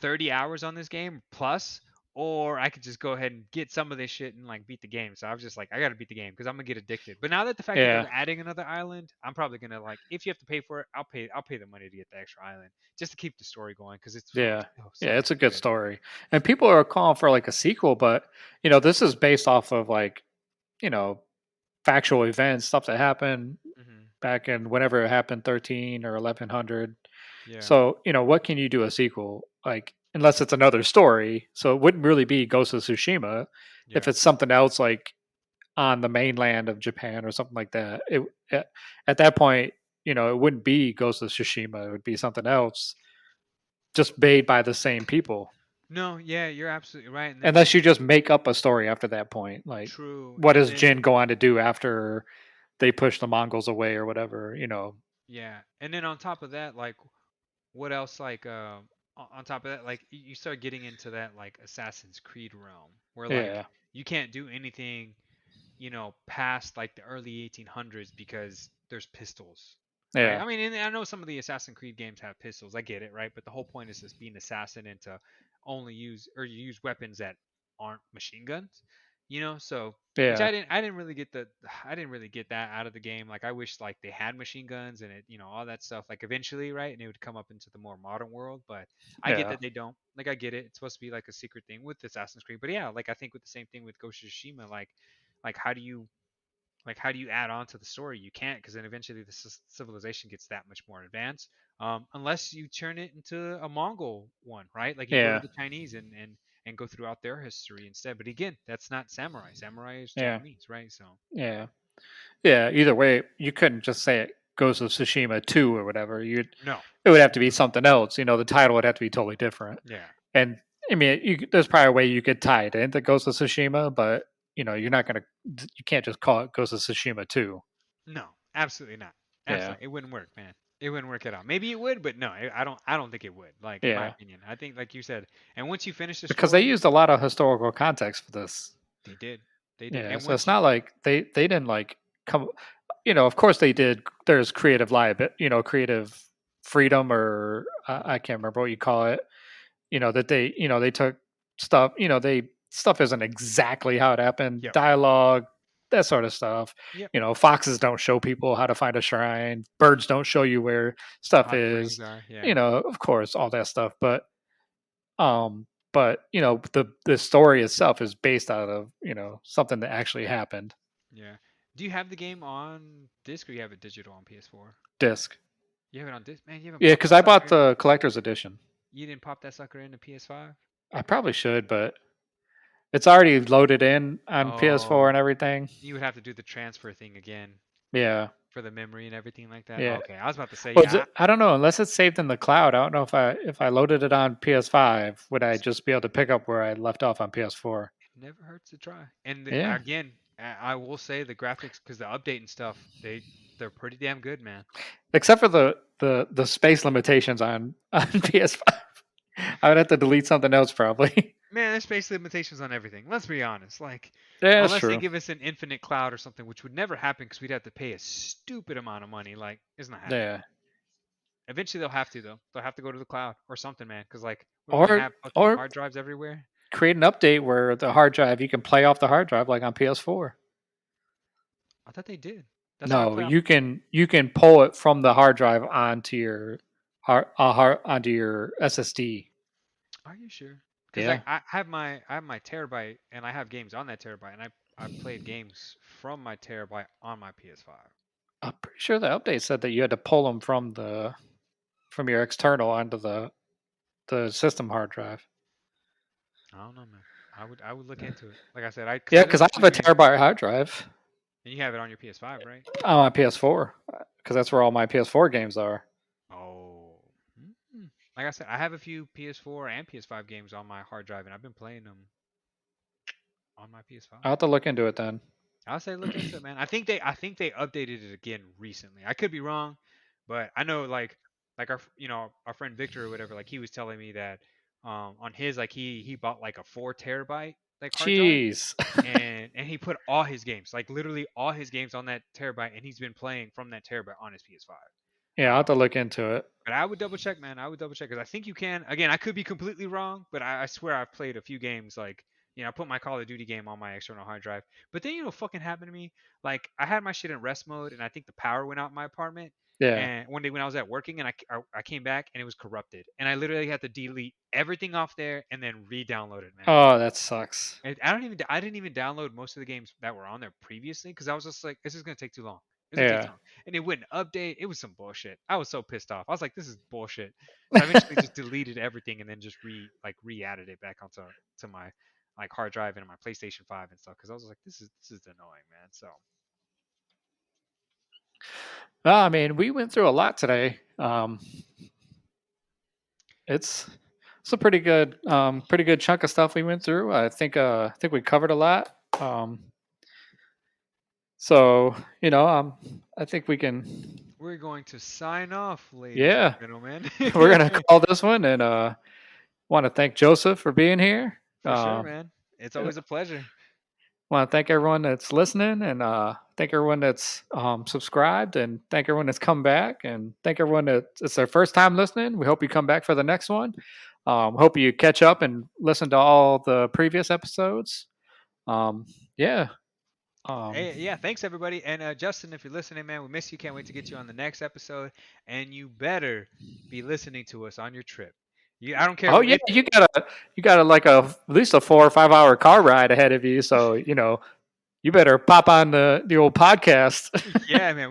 30 hours on this game plus, or I could just go ahead and get some of this shit and like beat the game. So I was just like, I gotta beat the game because I'm gonna get addicted. But now that the fact that yeah, they're adding another island, I'm probably gonna like, if you have to pay for it, I'll pay the money to get the extra island just to keep the story going because it's yeah, so yeah. It's a damn good good. story, and people are calling for like a sequel, but this is based off of like you know factual events, stuff that happened Hmm. back in whenever it happened, 13 or 1100. Yeah, So what can you do a sequel like unless it's another story? So it wouldn't really be Ghost of Tsushima if yeah. it's something else like on the mainland of Japan or something like that. At, at that point, it wouldn't be Ghost of Tsushima. It would be something else, just made by the same people. No, yeah, you're absolutely right. And then Unless you just make up a story after that point, like true, what and does then Jin go on to do after they push the Mongols away or whatever? yeah, and then on top of that, like what else like on top of that like you start getting into that like Assassin's Creed realm where like Yeah, you can't do anything past like the early 1800s because there's pistols, right? yeah, I mean, and I know some of the Assassin's Creed games have pistols, I get it, right? But the whole point is just being assassin and to only use or you use weapons that aren't machine guns, so which yeah, I didn't really get the I didn't really get that out of the game. Like I wish like they had machine guns and it, all that stuff like eventually, right? And it would come up into the more modern world, but I get yeah, that they don't. Like I get it. It's supposed to be like a secret thing with Assassin's Creed. But yeah, like I think with the same thing with Ghost of Tsushima, like how do you add on to the story? You can't because then eventually the civilization gets that much more advanced. Unless you turn it into a Mongol one, right? Like you go to yeah, the Chinese and go throughout their history instead. But again, that's not samurai. Samurai is yeah, Japanese, right? So yeah, yeah. Either way, you couldn't just say it Ghost of Tsushima 2 or whatever. no, It would have to be something else. The title would have to be totally different. yeah, And I mean, there's probably a way you could tie it into Ghost of Tsushima, but you're not gonna, you can't just call it Ghost of Tsushima 2. no, absolutely not. Yeah, Absolutely, it wouldn't work, man. It wouldn't work at all. Maybe it would, but no, I don't. I don't think it would. Like in my yeah, opinion, I think like you said, and once you finish the because they story, used a lot of historical context for this. they did, they did, Yeah, and so once it's you, not like they didn't like come. Of course they did. There's creative liability, creative freedom, or mhm, I can't remember what you call it. That they took stuff. They stuff isn't exactly how it happened. yep, Dialogue, that sort of stuff. yep, Foxes don't show people how to find a shrine. Birds don't show you where the stuff hot is. springs are, yeah. Of course, all that stuff. But the story itself is based out of something that actually happened. Yeah. Do you have the game on disc or you have it digital on PS4? Disc. You have it on disc? Man, you haven't Yeah, popped because that I bought sucker. the collector's edition. You didn't pop that sucker into PS5? I probably should, but it's already loaded in on PS4 Oh, and everything. you would have to do the transfer thing again Yeah, for the memory and everything like that. yeah. Okay, I was about to say, Well, yeah, I don't know. Unless it's saved in the cloud, I don't know if I loaded it on PS5, would I it just be able to pick up where I left off on PS4? never hurts to try. And Yeah, again, I will say the graphics because the update and stuff, they're pretty damn good, man. except for the space limitations on PS5. I would have to delete something else probably. Man, there's space limitations on everything. Let's be honest. Like, Yeah, that's unless they true. give us an infinite cloud or something, which would never happen because we'd have to pay a stupid amount of money. Like, it's not happening. Yeah, Eventually, they'll have to though. They'll have to go to the cloud or something, man. Because like, what are we gonna or have fucking or hard drives everywhere? create an update where the hard drive you can play off the hard drive like on PS4. I thought they did. That's how I No, play off. you can pull it from the hard drive onto your onto your SSD. Are you sure? Because like Yeah, I have my terabyte and I have games on that terabyte and I played games from my terabyte on my PS5. I'm pretty sure the update said that you had to pull them from your external onto the system hard drive. I don't know, man. I would look into it. Like I said, because Yeah, I know because I the have a studio, terabyte hard drive and you have it on your PS5, right? on my PS4 because that's where all my PS4 games are. Oh. Mm. Like I said, I have a few PS4 and PS5 games on my hard drive, and I've been playing them on my PS5. I'll have to look into it then. I'll say look into it, man. I think they updated it again recently. I could be wrong, but I know like our friend Victor or whatever, like he was telling me that on his like he bought like a 4 terabyte like hard drive, Jeez. and he put all his games, like literally all his games on that terabyte, and he's been playing from that terabyte on his PS5. Yeah, I'll have to look into it. But I would double check, man. I would double check because I think you can. Again, I could be completely wrong, but I swear I've played a few games. Like, I put my Call of Duty game on my external hard drive. But then fucking happened to me. Like, I had my shit in rest mode, and I think the power went out in my apartment. Yeah. And one day when I was at working, and I came back and it was corrupted, and I literally had to delete everything off there and then re-download it, man. Oh, that sucks. And I didn't even download most of the games that were on there previously because I was just like, this is gonna take too long. It's gonna take too Yeah. long, and it wouldn't update. It was some bullshit. I was so pissed off. I was like, this is bullshit. So I eventually just deleted everything and then just re-added it back onto my like hard drive and my PlayStation 5 and stuff because I was like, this is annoying, man. So Well, I mean, we went through a lot today. It's it's a pretty good chunk of stuff we went through. I think we covered a lot. So I think we can. we're going to sign off, ladies and Yeah, gentlemen. we're gonna call this one, and want to thank Joseph for being here. For sure, man. It's Uh, always a pleasure. Want to thank everyone that's listening, and thank everyone that's subscribed, and thank everyone that's come back, and thank everyone that it's their first time listening. We hope you come back for the next one. Hope you catch up and listen to all the previous episodes. Um, yeah. Um, Hey, yeah, thanks everybody. And Justin, if you're listening, man, we miss you. Can't wait to get you on the next episode. And you better be listening to us on your trip. I don't care. oh yeah, you got like at least a 4 or 5 hour car ride ahead of you. So you better pop on the old podcast. Yeah, man.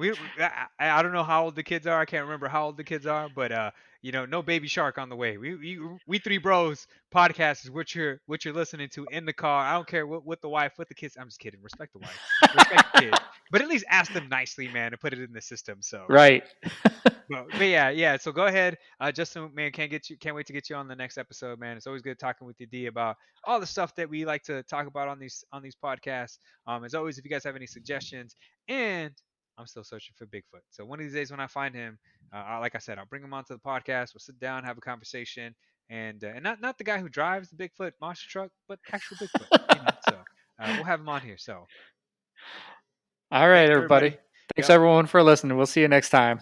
I don't know how old the kids are. I can't remember how old the kids are, but no baby shark on the way. We three bros podcast is what you're listening to in the car. I don't care what the wife, what the kids. I'm just kidding. Respect the wife, respect the kids, but at least ask them nicely, man, and put it in the system. So. Right. But yeah. So go ahead, Justin. Man, can't wait to get you on the next episode, man. It's always good talking with you, D, about all the stuff that we like to talk about on these podcasts. As always, if you guys have any suggestions, and I'm still searching for Bigfoot. So one of these days when I find him, like I said, I'll bring him onto the podcast. We'll sit down, have a conversation, and not the guy who drives the Bigfoot monster truck, but actual Bigfoot. So we'll have him on here. So All right, thanks everybody. everybody. Thanks Yep. everyone for listening. We'll see you next time.